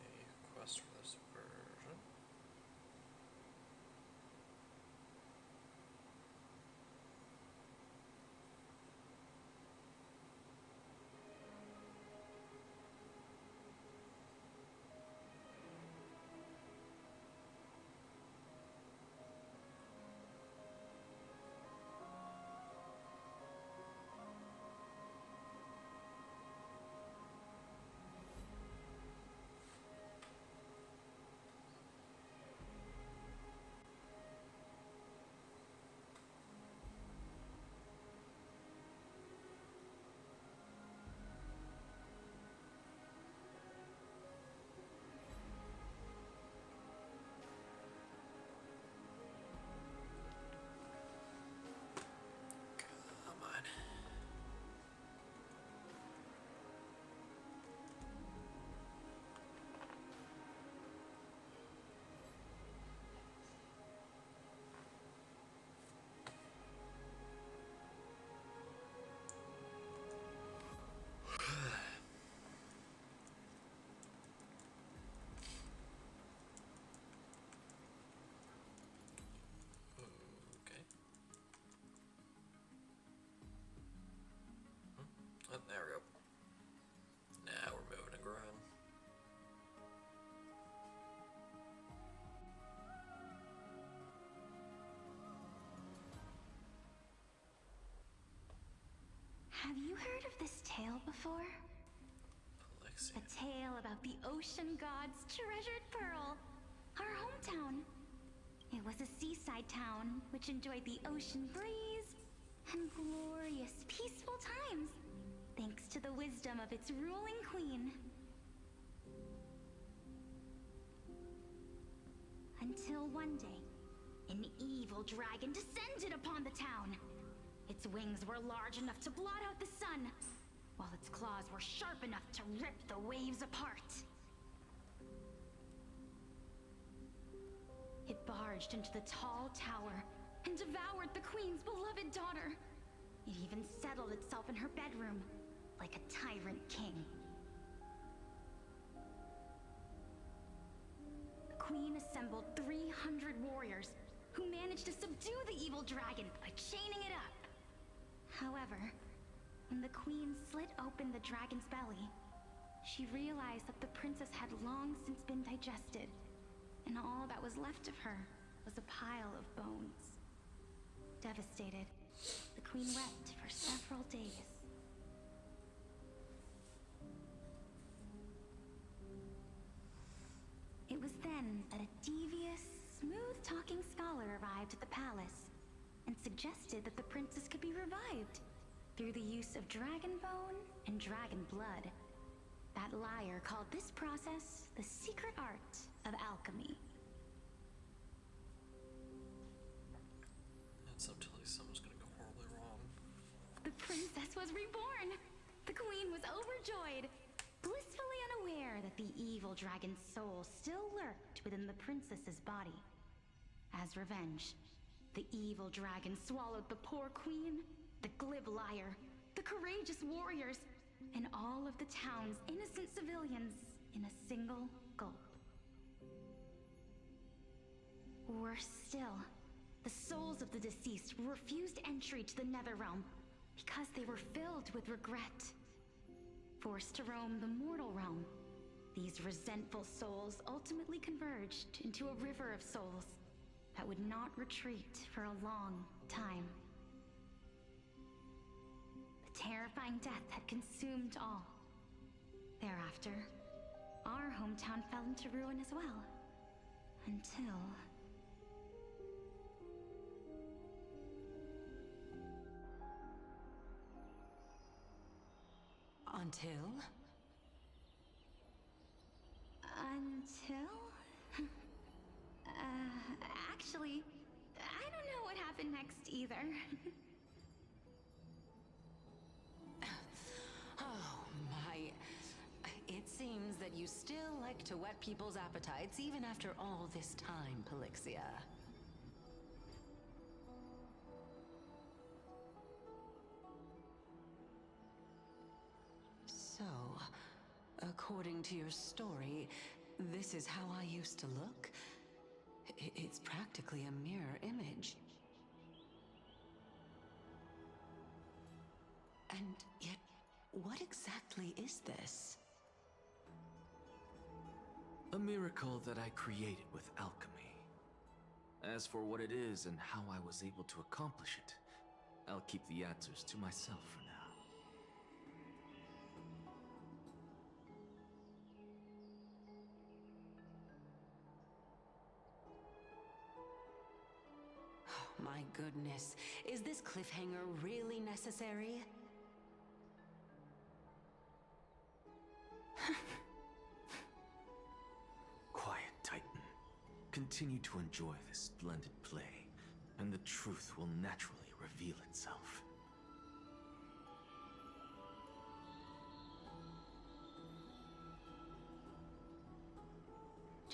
A quest for this version. Come on. Okay. Oh, there we go. Now we're moving and growing. Have you heard of this tale before? A tale about the ocean god's treasured pearl, our hometown. It was a seaside town which enjoyed the ocean breeze and glorious, peaceful times, thanks to the wisdom of its ruling queen. Until one day, an evil dragon descended upon the town. Its wings were large enough to blot out the sun, while its claws were sharp enough to rip the waves apart. It barged into the tall tower and devoured the queen's beloved daughter. It even settled itself in her bedroom, like a tyrant king. The queen assembled 300 warriors who managed to subdue the evil dragon by chaining it up. However, when the queen slit open the dragon's belly, she realized that the princess had long since been digested, and all that was left of her was a pile of bones. Devastated, the queen wept for several days. It was then that a devious, smooth-talking scholar arrived at the palace and suggested that the princess could be revived through the use of dragon bone and dragon blood. That liar called this process the secret art of alchemy. That's up to like someone's gonna go horribly wrong. The princess was reborn! The queen was overjoyed, blissfully unaware that the evil dragon's soul still lurked within the princess's body. As revenge, the evil dragon swallowed the poor queen, the glib liar, the courageous warriors, and all of the town's innocent civilians in a single gulp. Worse still, The souls of the deceased refused entry to the Netherrealm because they were filled with regret. Forced to roam the mortal realm, these resentful souls ultimately converged into a river of souls that would not retreat for a long time. The terrifying death had consumed all. Thereafter, our hometown fell into ruin as well. Until... Until? Actually, I don't know what happened next either. Oh my. It seems that you still like to whet people's appetites even after all this time, Pelixia. So, according to your story, this is how I used to look? It's practically a mirror image. And yet, what exactly is this? A miracle that I created with alchemy. As for what it is and how I was able to accomplish it, I'll keep the answers to myself for now. My goodness, is this cliffhanger really necessary? Quiet, Titan. Continue to enjoy this splendid play, and the truth will naturally reveal itself.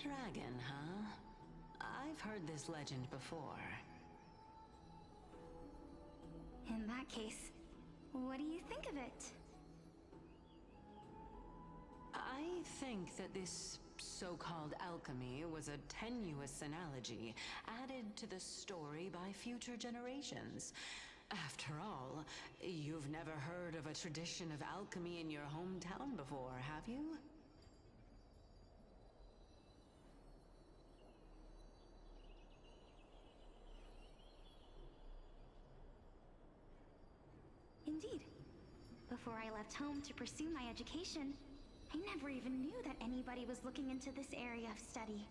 Dragon, huh? I've heard this legend before. In that case, what do you think of it? I think that this so-called alchemy was a tenuous analogy added to the story by future generations. After all, you've never heard of a tradition of alchemy in your hometown before, have you? Indeed. Before I left home to pursue my education, I never even knew that anybody was looking into this area of study.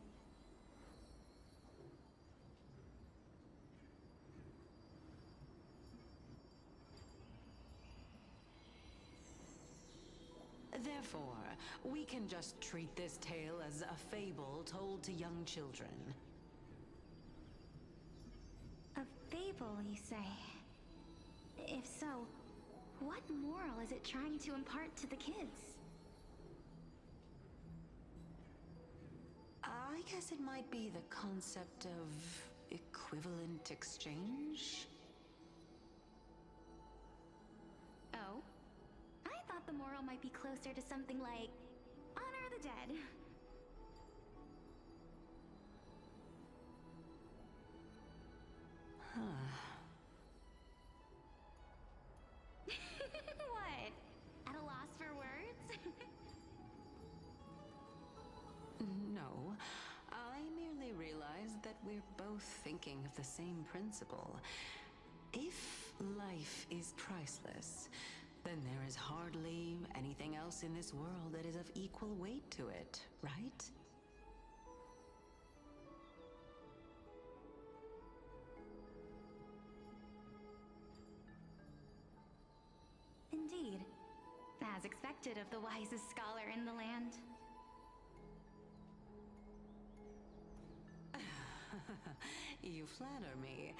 Therefore, we can just treat this tale as a fable told to young children. A fable, you say? If so, what moral is it trying to impart to the kids? I guess it might be the concept of equivalent exchange? Oh? I thought the moral might be closer to something like honor the dead. Huh. What? At a loss for words? No, I merely realized that we're both thinking of the same principle. If life is priceless, then there is hardly anything else in this world that is of equal weight to it, right? Indeed. As expected of the wisest scholar in the land. You flatter me.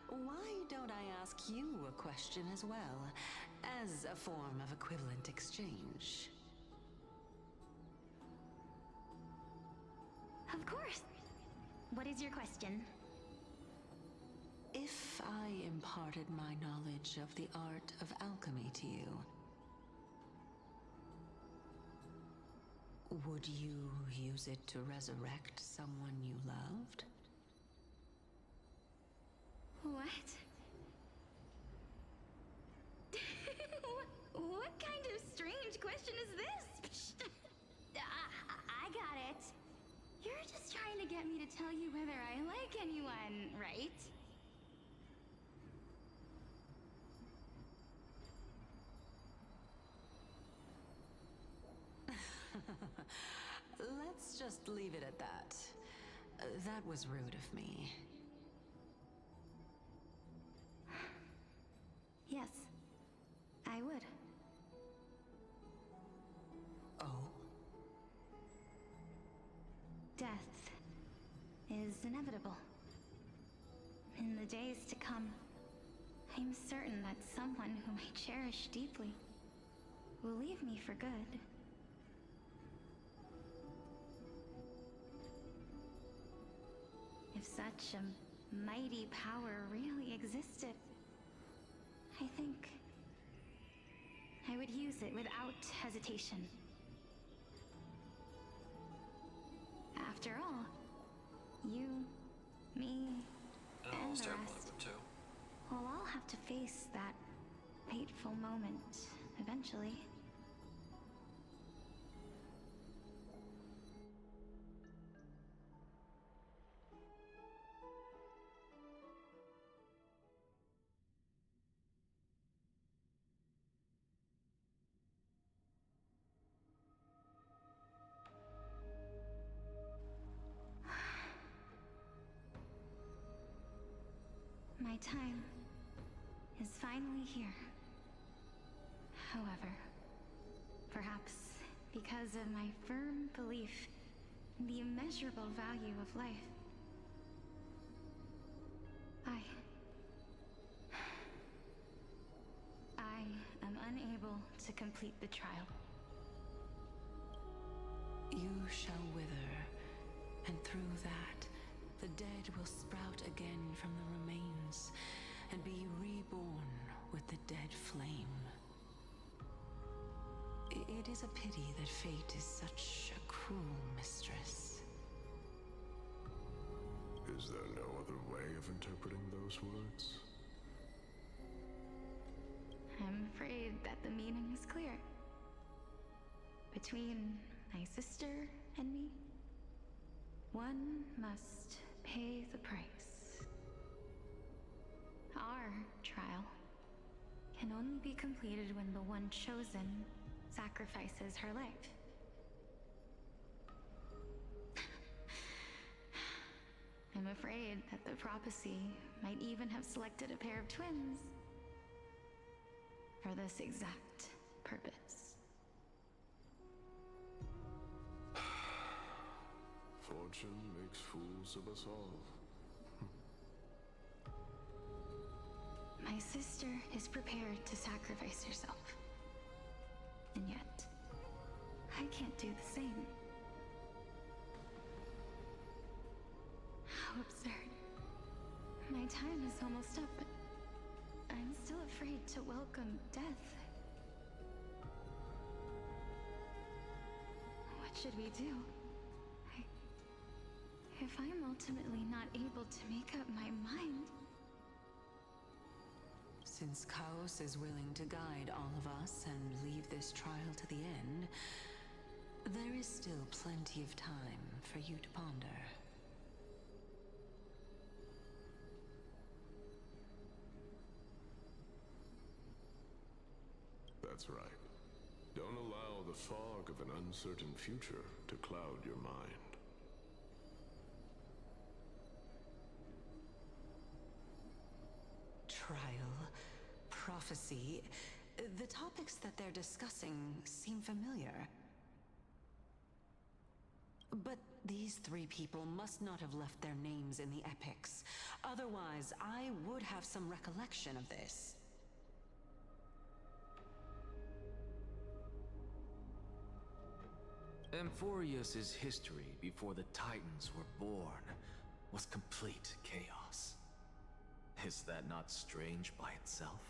Why don't I ask you a question as well, as a form of equivalent exchange? Of course. What is your question? If I imparted my knowledge of the art of alchemy to you, would you use it to resurrect someone you loved? What? What kind of strange question is this? I got it. You're just trying to get me to tell you whether I like anyone, right? Let's just leave it at that. That was rude of me. Yes, I would. Oh? Death is inevitable. In the days to come, I'm certain that someone whom I cherish deeply will leave me for good. If such a mighty power really existed, I think I would use it without hesitation. After all, you, me, and the rest will all have to face that fateful moment eventually. My time is finally here. However, perhaps because of my firm belief in the immeasurable value of life, I am unable to complete the trial. You shall wither, and through that, the dead will sprout again from the remains and be reborn with the dead flame. It is a pity that fate is such a cruel mistress. Is there no other way of interpreting those words? I'm afraid that the meaning is clear. Between my sister and me, one must pay the price. Our trial can only be completed when the one chosen sacrifices her life. I'm afraid that the prophecy might even have selected a pair of twins for this exact purpose. Fortune makes fools of us all. My sister is prepared to sacrifice herself. And yet, I can't do the same. How absurd. My time is almost up, but I'm still afraid to welcome death. What should we do? If I'm ultimately not able to make up my mind... Since Chaos is willing to guide all of us and leave this trial to the end, there is still plenty of time for you to ponder. That's right. Don't allow the fog of an uncertain future to cloud your mind. Trial, prophecy, the topics that they're discussing seem familiar. But these three people must not have left their names in the epics. Otherwise, I would have some recollection of this. Amphorius's history before the Titans were born was complete chaos. Is that not strange by itself?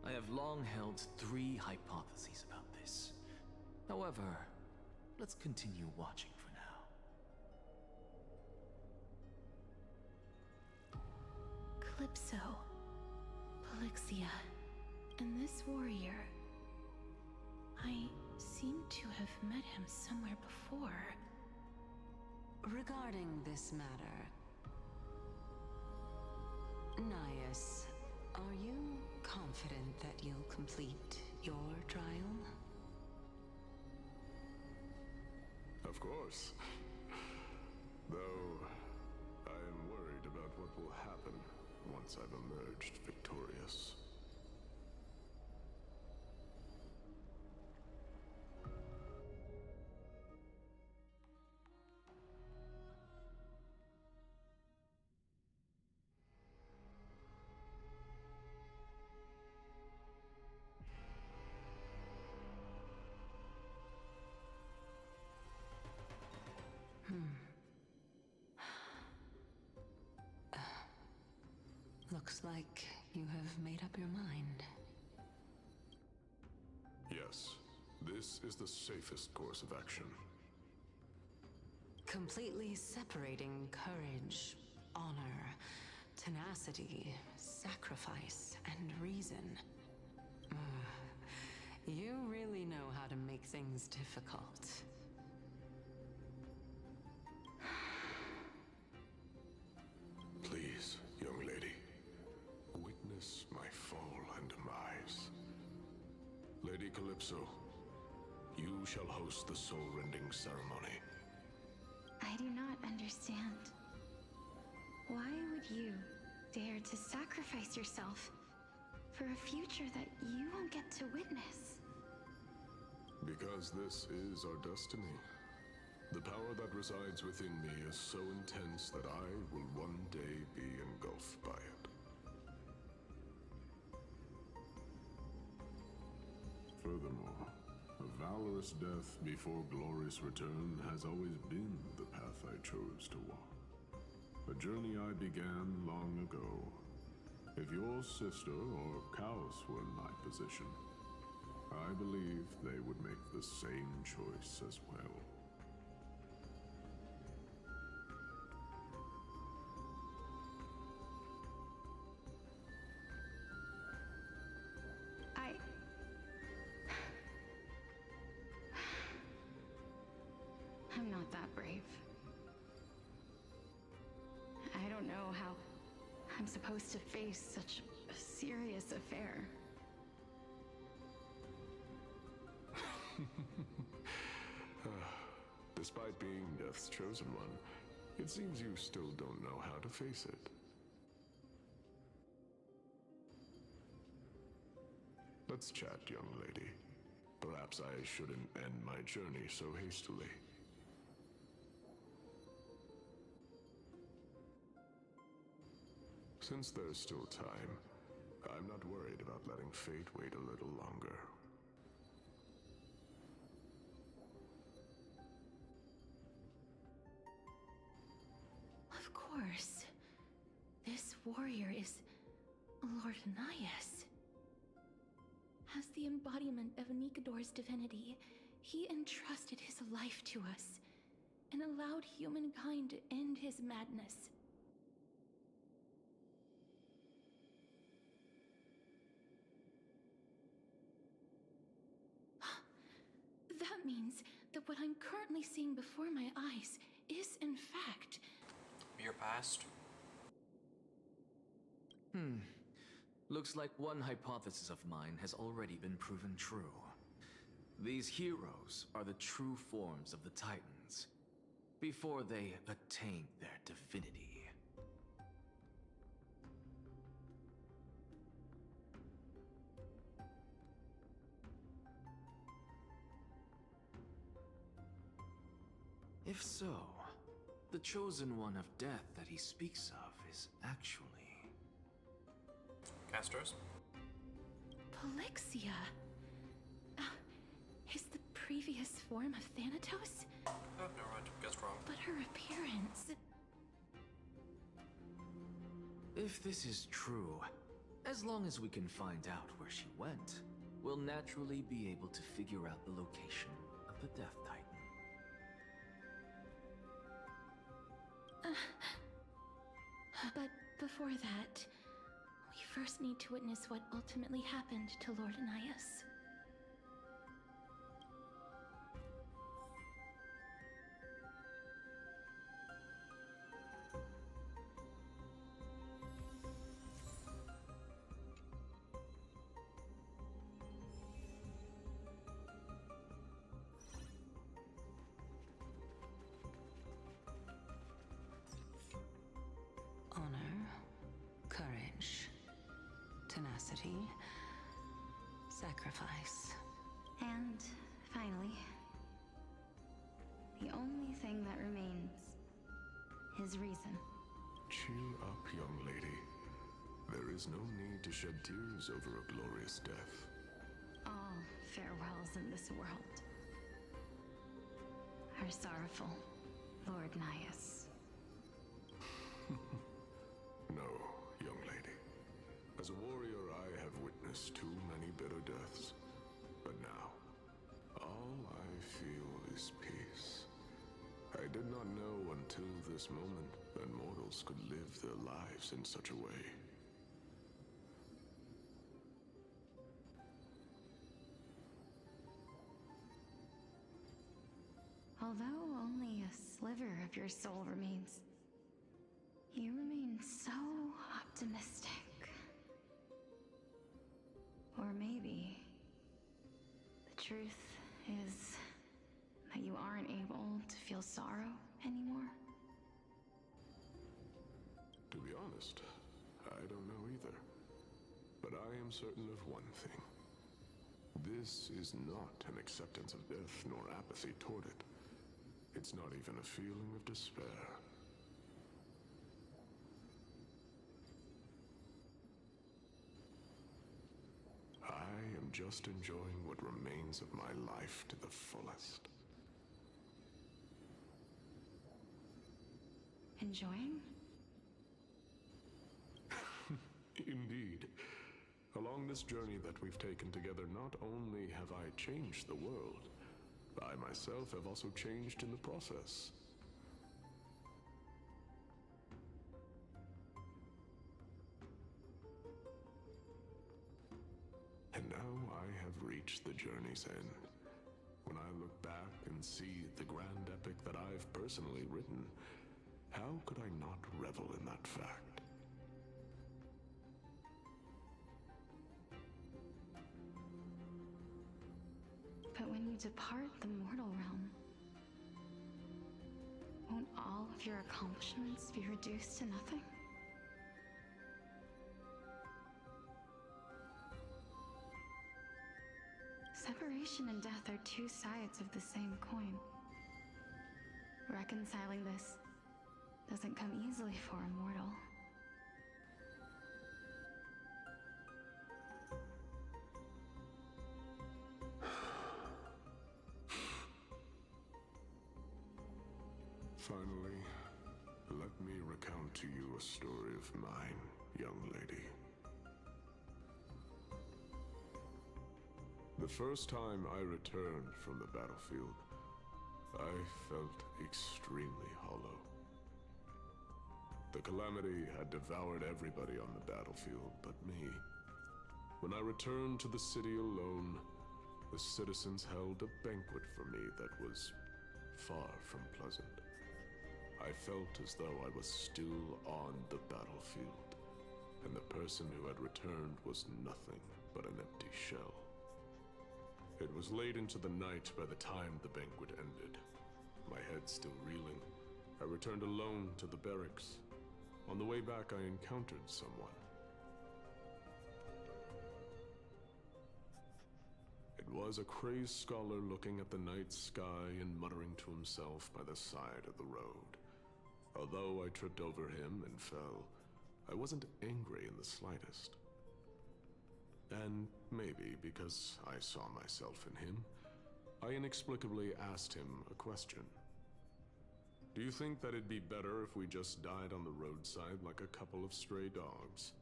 I have long held three hypotheses about this. However, let's continue watching for Calypso, Polixia, and this warrior. I seem to have met him somewhere before. Regarding this matter, Nias, are you confident that you'll complete your trial? Of course. Though, I am worried about what will happen once I've emerged victorious. Looks like you have made up your mind. Yes, this is the safest course of action. Completely separating courage, honor, tenacity, sacrifice, and reason. You really know how to make things difficult. Please, young lady, witness my fall and demise. Lady Calypso, you shall host the soul-rending ceremony. I do not understand. Why would you dare to sacrifice yourself for a future that you won't get to witness? Because this is our destiny. The power that resides within me is so intense that I will one day be engulfed by it. Furthermore, a valorous death before glorious return has always been the path I chose to walk. A journey I began long ago. If your sister or Kaos were in my position, I believe they would make the same choice as well. I'm not that brave. I don't know how I'm supposed to face such a serious affair. Despite being Death's chosen one, it seems you still don't know how to face it. Let's chat, young lady. Perhaps I shouldn't end my journey so hastily. Since there's still time, I'm not worried about letting fate wait a little longer. Of course. This warrior is Lord Nias. As the embodiment of Nikador's divinity, he entrusted his life to us and allowed humankind to end his madness. That means that what I'm currently seeing before my eyes is, in fact, your past. Looks like one hypothesis of mine has already been proven true. These heroes are the true forms of the Titans, before they attain their divinity. If so, the chosen one of death that he speaks of is actually... Castros? Polixia. Is the previous form of Thanatos? Oh, never mind. Guessed wrong. But her appearance... If this is true, as long as we can find out where she went, we'll naturally be able to figure out the location of the Death Titan. But before that, first need to witness what ultimately happened to Lord Anaias. Honor, courage, tenacity, sacrifice. And finally, the only thing that remains is reason. Cheer up, young lady. There is no need to shed tears over a glorious death. All farewells in this world are sorrowful, Lord Naias. No, young lady. As a warrior, I have witnessed too many bitter deaths. But now, all I feel is peace. I did not know until this moment that mortals could live their lives in such a way. Although only a sliver of your soul remains, you remain so optimistic. Or maybe the truth is that you aren't able to feel sorrow anymore. To be honest, I don't know either. But I am certain of one thing. This is not an acceptance of death nor apathy toward it. It's not even a feeling of despair. I am just enjoying what remains of my life to the fullest. Enjoying? Indeed. Along this journey that we've taken together, not only have I changed the world, I myself have also changed in the process. And now I have reached the journey's end. When I look back and see the grand epic that I've personally written, how could I not revel in that fact? But when you depart the mortal realm, won't all of your accomplishments be reduced to nothing? Separation and death are two sides of the same coin. Reconciling this doesn't come easily for a mortal. Finally, let me recount to you a story of mine, young lady. The first time I returned from the battlefield, I felt extremely hollow. The calamity had devoured everybody on the battlefield but me. When I returned to the city alone, the citizens held a banquet for me that was far from pleasant. I felt as though I was still on the battlefield, and the person who had returned was nothing but an empty shell. It was late into the night by the time the banquet ended. My head still reeling, I returned alone to the barracks. On the way back, I encountered someone. It was a crazed scholar looking at the night sky and muttering to himself by the side of the road. Although I tripped over him and fell, I wasn't angry in the slightest. And maybe because I saw myself in him, I inexplicably asked him a question. Do you think that it'd be better if we just died on the roadside like a couple of stray dogs?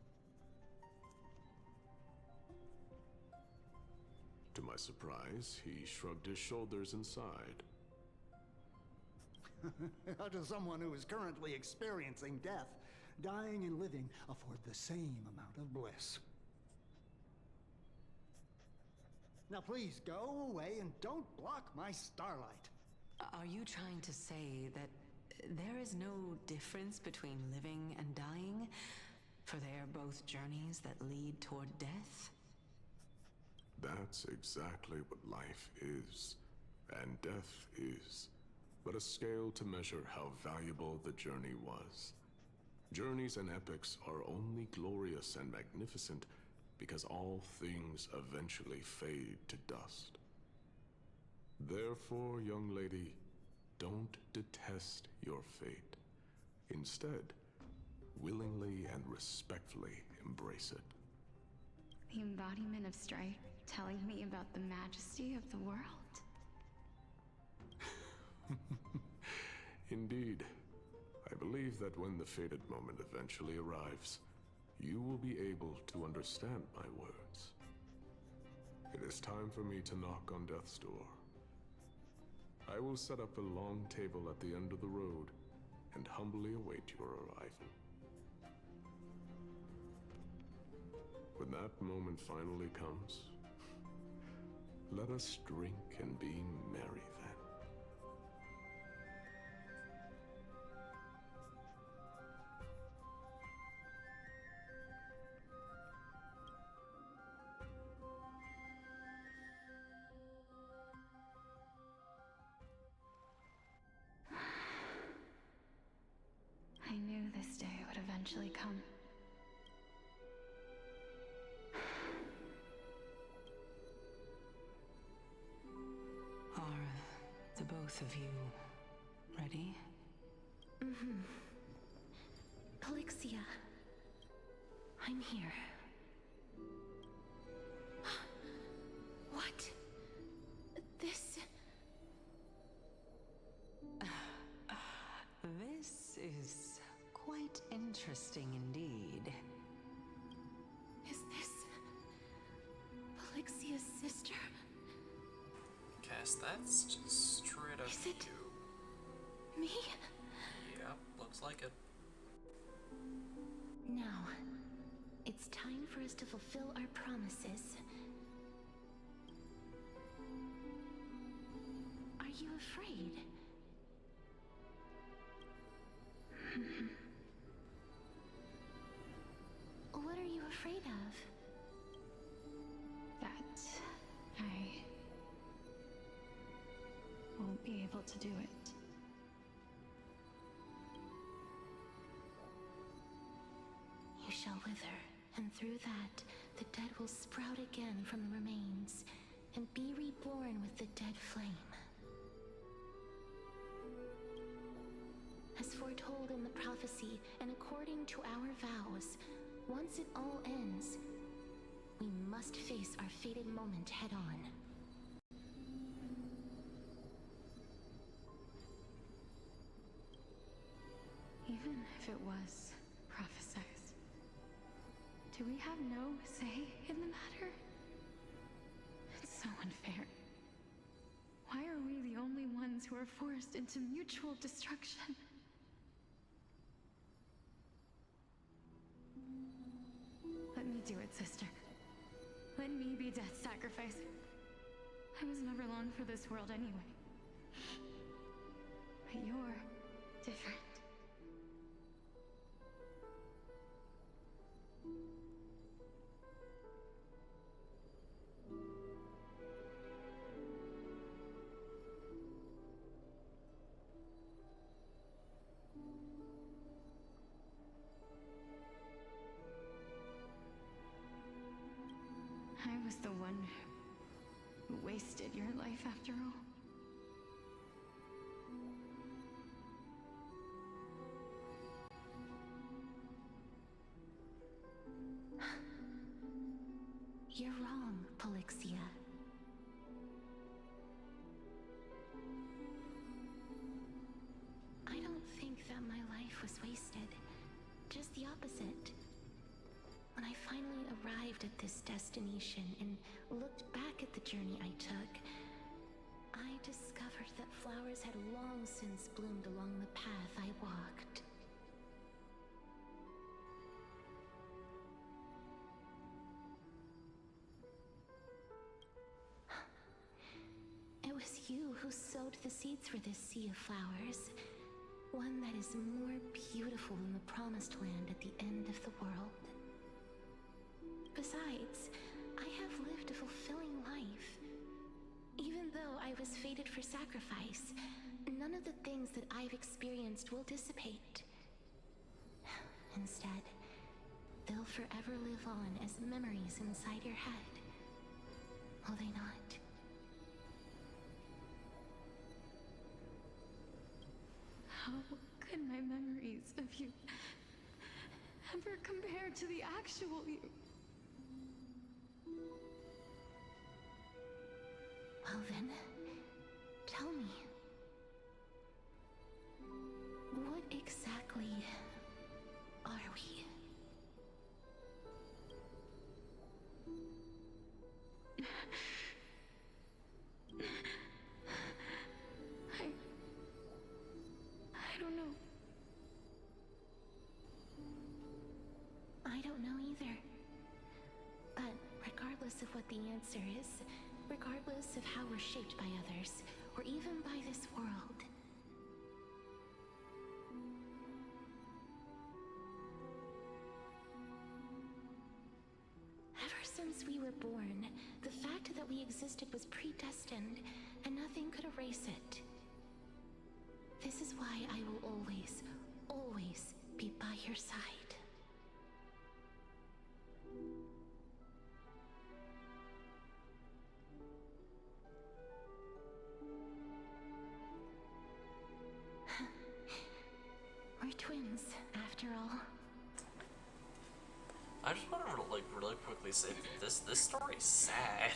To my surprise, he shrugged his shoulders and sighed. To someone who is currently experiencing death, Dying and living afford the same amount of bliss. Now please go away and don't block my starlight. Are you trying to say that there is no difference between living and dying? For they are both journeys that lead toward death? That's exactly what life is, and death is, but a scale to measure how valuable the journey was. Journeys and epics are only glorious and magnificent because all things eventually fade to dust. Therefore, young lady, don't detest your fate. Instead, willingly and respectfully embrace it. The embodiment of strife telling me about the majesty of the world. Indeed. I believe that when the fated moment eventually arrives, you will be able to understand my words. It is time for me to knock on death's door. I will set up a long table at the end of the road and humbly await your arrival. When that moment finally comes, let us drink and be merry then. I knew this day would eventually come. Are the both of you ready? Mm-hmm. Polixia, I'm here. What? This... This is quite interesting indeed. Is this... Polixia's sister? Guess that's just straight up Is it you. me? Yep, looks like it. Now, it's time for us to fulfill our promises. Are you afraid? What are you afraid of? That I won't be able to do it. You shall wither, and through that, the dead will sprout again from the remains, and be reborn with the dead flame. As foretold in the prophecy, and according to our vows, once it all ends, we must face our fated moment head-on. Even if it was prophesized, do we have no say in the matter? It's so unfair. Why are we the only ones who are forced into mutual destruction? Let me do it, sister. Let me be death's sacrifice. I was never long for this world anyway. But you're different. I was the one who wasted your life after all. You're wrong, Polixia. I don't think that my life was wasted. Just the opposite. When I finally arrived at this destination and looked back at the journey I took, I discovered that flowers had long since bloomed along the path I walked. sowed the seeds for this sea of flowers. One that is more beautiful than the promised land at the end of the world. Besides, I have lived a fulfilling life. Even though I was fated for sacrifice, none of the things that I've experienced will dissipate. Instead, they'll forever live on as memories inside your head. Will they not? How could my memories of you ever compare to the actual you? Well then, tell me. What exactly are we? I don't know. I don't know either. But regardless of what the answer is, regardless of how we're shaped by others, or even by this world, ever since we were born, the fact that we existed was predestined, and nothing could erase it. This is why I will always, always be by your side. We're twins, after all. I just want to really quickly say this story's sad.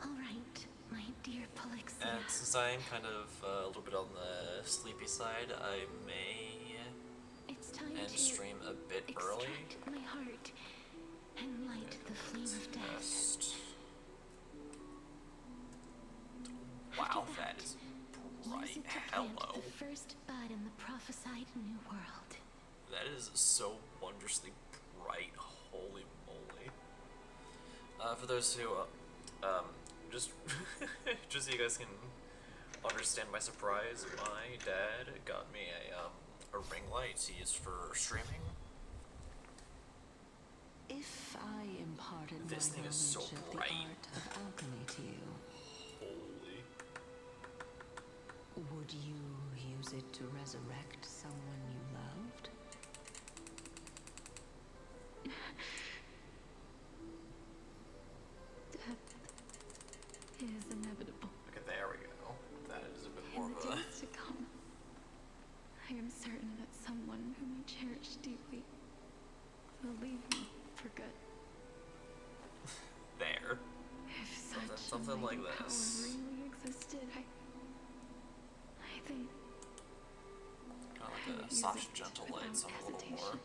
Alright, my dear Polixia. And since I am kind of a little bit on the sleepy side, I may It's time end to stream a bit early. extract my heart and light the flame of death. Wow, that is Use bright. it to plant Hello. the first bud in the prophesied new world. That is so wondrously bright. Holy moly. For those who, just so you guys can understand my surprise, my dad got me a ring light to use for streaming. If I imparted This my thing is so knowledge of the bright. art of alchemy to you, Holy. would you use it to resurrect someone you loved? Death is inevitable. Okay, there we go. That is a bit more In of the a... days to come, I am certain that someone whom I cherish deeply will leave me for good. There. If Something, such something a like mighty power this. really existed, I think Kind I of would like a use soft, it gentle without light, something a little hesitation.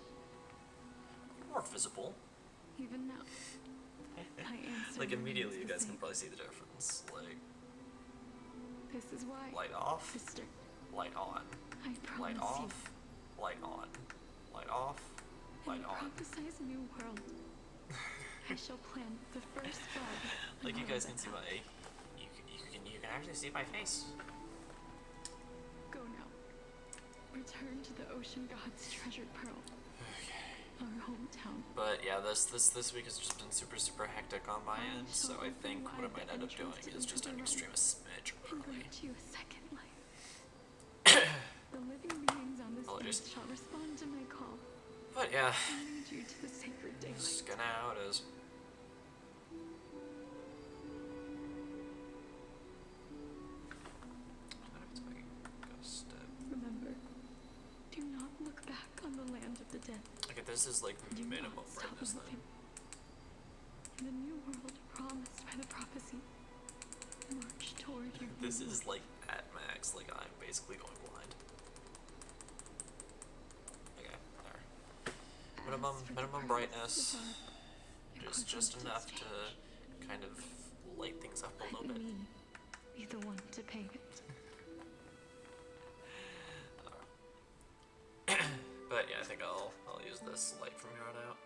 more visible. Even now, my answer Like immediately, you remains the guys can same. probably see the difference. Like This is why, light off, sister, light on, I light promise off, light on, light off, you, light in on. prophesized new world, I shall plant the first bud. Like you among guys the can see my, you can actually see my face. Go now. Return to the ocean god's treasured pearl. Our hometown. But yeah, this week has just been super hectic on my end, so I think what I might end up doing is just ending stream a smidge And early. grant you a second life. The living beings on this Apologies. earth shall respond to my call. But yeah, And lead you to the sacred daylight. just gonna how it is. Remember, do not look back on the land of the dead. Okay, this is like Do minimum not stop brightness then. moving. In the new world promised by the prophecy, march toward your This new is life. like at max, like I'm basically going blind. Okay, there. Minimum brightness. Just enough to kind of light things up a little Let bit. me be the one to pay it. But yeah, I think I'll use this light from here on out.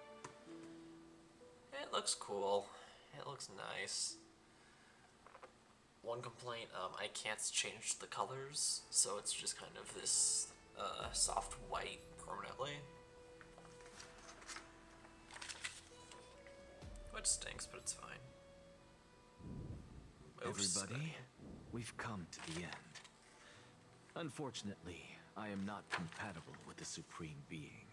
It looks cool. It looks nice. one complaint, I can't change the colors, so it's just kind of this soft white permanently. Which stinks, but it's fine. Everybody, we've come to the end. Unfortunately, I am not compatible with the Supreme Being,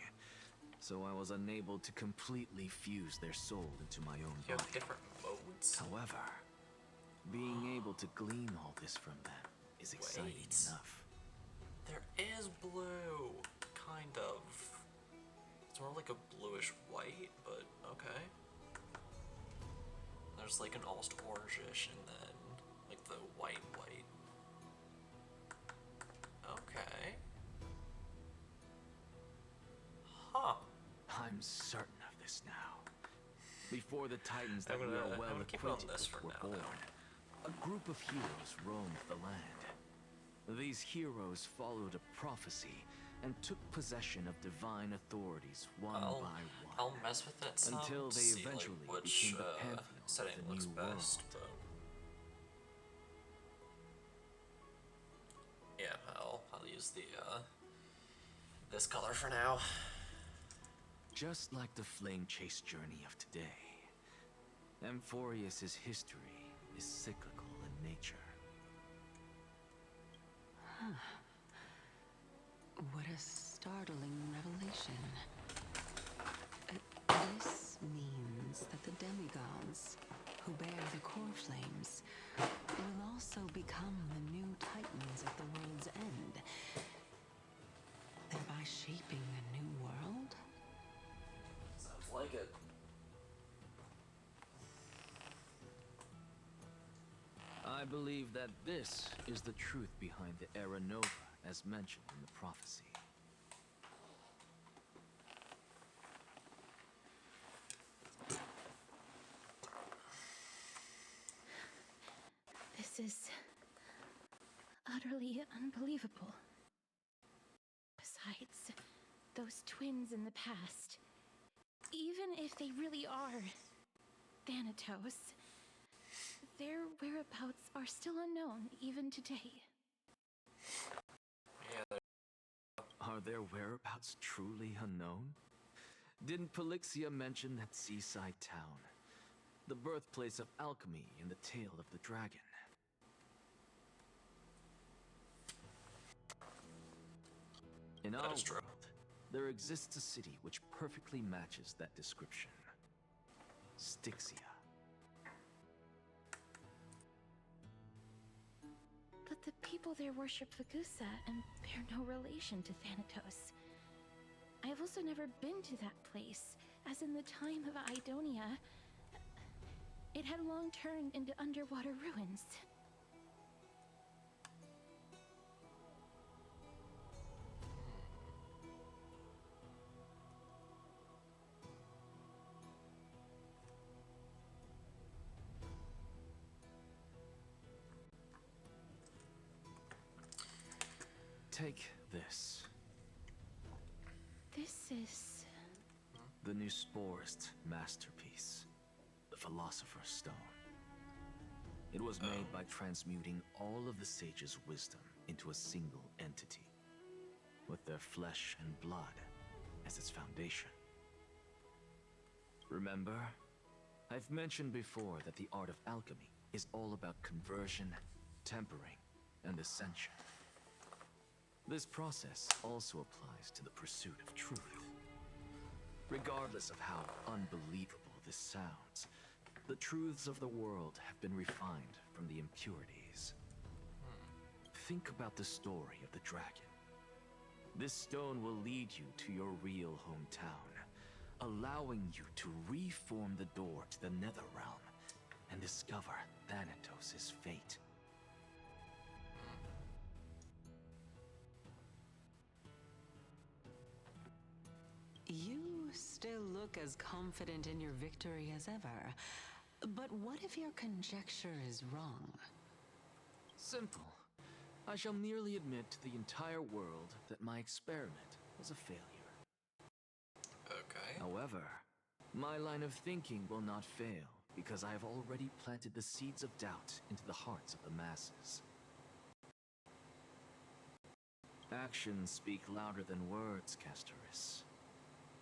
so I was unable to completely fuse their soul into my own You body. have different modes? However, being able to glean all this from them is exciting enough. There is blue, kind of. It's more like a bluish white, but okay. There's like an almost orangish and then like the white. Okay. Huh. I'm certain of this now. Before the Titans that we are well keep it on acquainted this with for were now, born, a group of heroes roamed the land. These heroes followed a prophecy and took possession of divine authorities one by one. I'll mess with it some until to they see, eventually like, which became the pantheon setting of the looks new best, world. but yeah, I'll use the this color for now. Just like the flame chase journey of today, Amphorius's history is cyclical in nature. Huh. What a startling revelation. This means that the demigods, who bear the core flames, will also become the new titans of the world's end, thereby shaping a new world? Sounds like it. I believe that this is the truth behind the Era Nova, as mentioned in the prophecy. This is utterly unbelievable. Besides, those twins in the past, even if they really are Thanatos, their whereabouts are still unknown even today. Are their whereabouts truly unknown? Didn't Polixia mention that seaside town, the birthplace of alchemy in the tale of the dragon? In our world, there exists a city which perfectly matches that description. Styxia. But the people there worship Fagusa and bear no relation to Thanatos. I've also never been to that place, as in the time of Idonia, it had long turned into underwater ruins. Take this. This is... The new Sporist masterpiece, the Philosopher's Stone. It was made by transmuting all of the sages' wisdom into a single entity, with their flesh and blood as its foundation. Remember, I've mentioned before that the art of alchemy is all about conversion, tempering, and ascension. This process also applies to the pursuit of truth. Regardless of how unbelievable this sounds, the truths of the world have been refined from the impurities. Think about the story of the dragon. This stone will lead you to your real hometown, allowing you to reform the door to the Netherrealm and discover Thanatos' fate. You still look as confident in your victory as ever. But what if your conjecture is wrong? Simple. I shall merely admit to the entire world that my experiment was a failure. Okay. However, my line of thinking will not fail because I have already planted the seeds of doubt into the hearts of the masses. Actions speak louder than words, Castoris.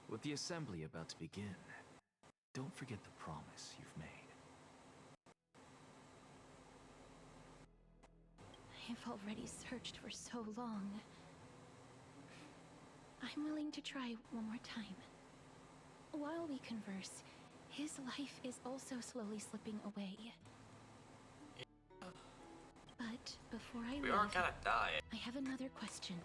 With the assembly about to begin, don't forget the promise you've made. I've already searched for so long. I'm willing to try one more time. While we converse, his life is also slowly slipping away. But before I We leave, are kind of dying. I have another question.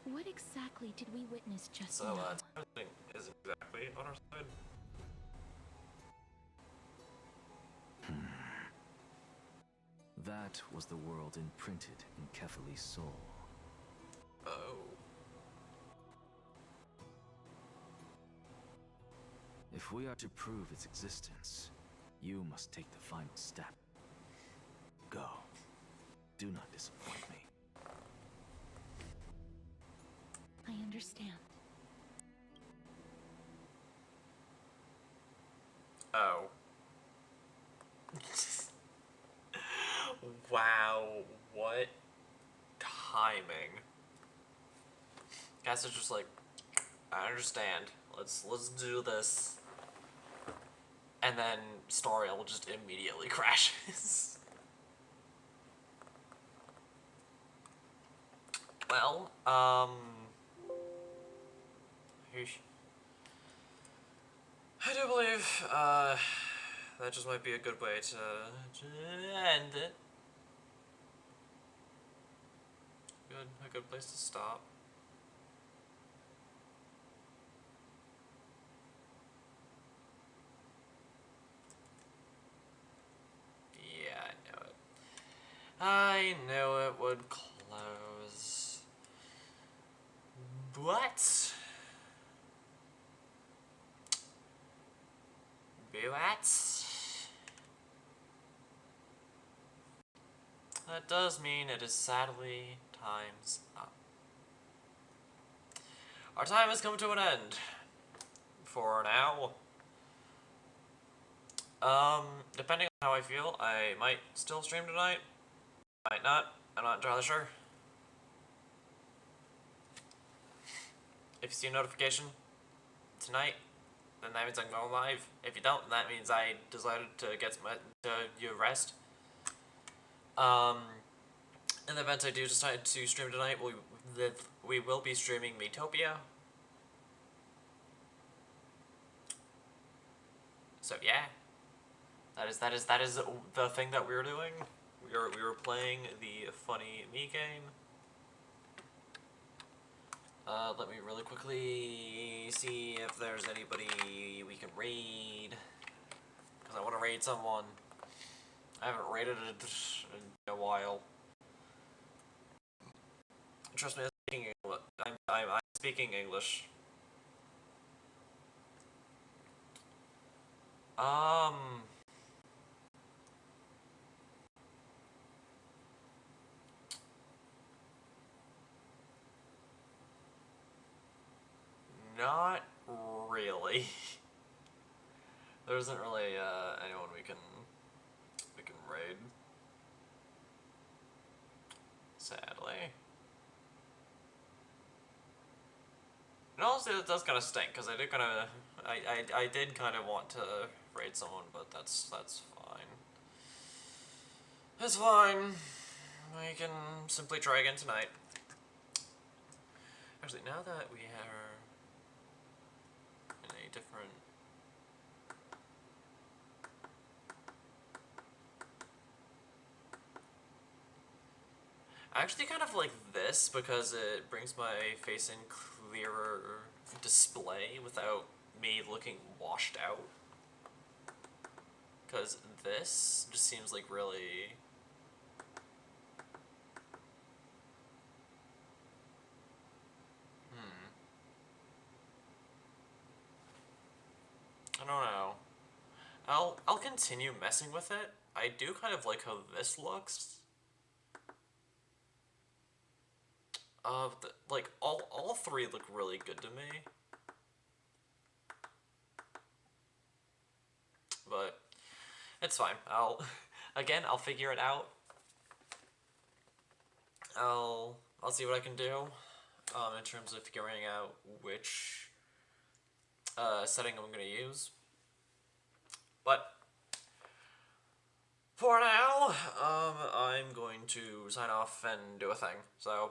What exactly did we witness just So, now? everything isn't exactly on our side. That was the world imprinted in Kefali's soul. Oh. If we are to prove its existence, you must take the final step. Go. Do not disappoint me. I understand. Oh. Wow, what timing. Guys are just like, I understand. Let's do this. And then Storiel just immediately crashes. Well, I do believe, that just might be a good way to end it. A good place to stop. Yeah, I knew it would close. But that does mean it is sadly time's up. Our time has come to an end. For now. Depending on how I feel, I might still stream tonight. Might not. I'm not entirely sure. If you see a notification tonight, then that means I'm going live. If you don't, then that means I decided to get you rest. In the event I do decide to stream tonight, we will be streaming Metopia. So yeah, that is the thing that we're doing. We were playing the funny me game. Let me really quickly see if there's anybody we can raid, because I want to raid someone. I haven't raided it in a while. Trust me, I'm speaking English. Not really. There isn't really anyone we can raid. Sadly. And honestly, that does kind of stink, because I did kind of want to raid someone, but that's fine. It's fine. We can simply try again tonight. Actually, now that we are in a different... I actually kind of like this because it brings my face in clearer display without me looking washed out. Because this just seems like really... I don't know. I'll continue messing with it. I do kind of like how this looks. Like all three look really good to me. but it's fine. I'll figure it out. I'll see what I can do in terms of figuring out which setting I'm going to use. But for now, I'm going to sign off and do a thing. So,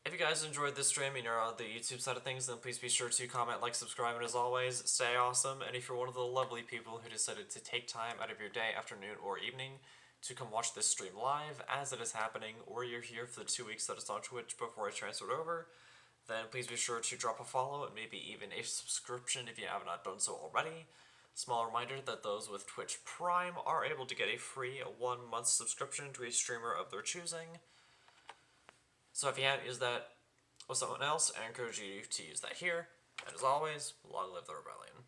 if you guys enjoyed this stream and you're on the YouTube side of things, then please be sure to comment, like, subscribe, and as always, stay awesome. And if you're one of the lovely people who decided to take time out of your day, afternoon, or evening to come watch this stream live as it is happening, or you're here for the 2 weeks that it's on Twitch before I transferred over, then please be sure to drop a follow and maybe even a subscription if you have not done so already. Small reminder that those with Twitch Prime are able to get a free 1-month subscription to a streamer of their choosing. So if you haven't used that with someone else, I encourage you to use that here. And as always, long live the rebellion.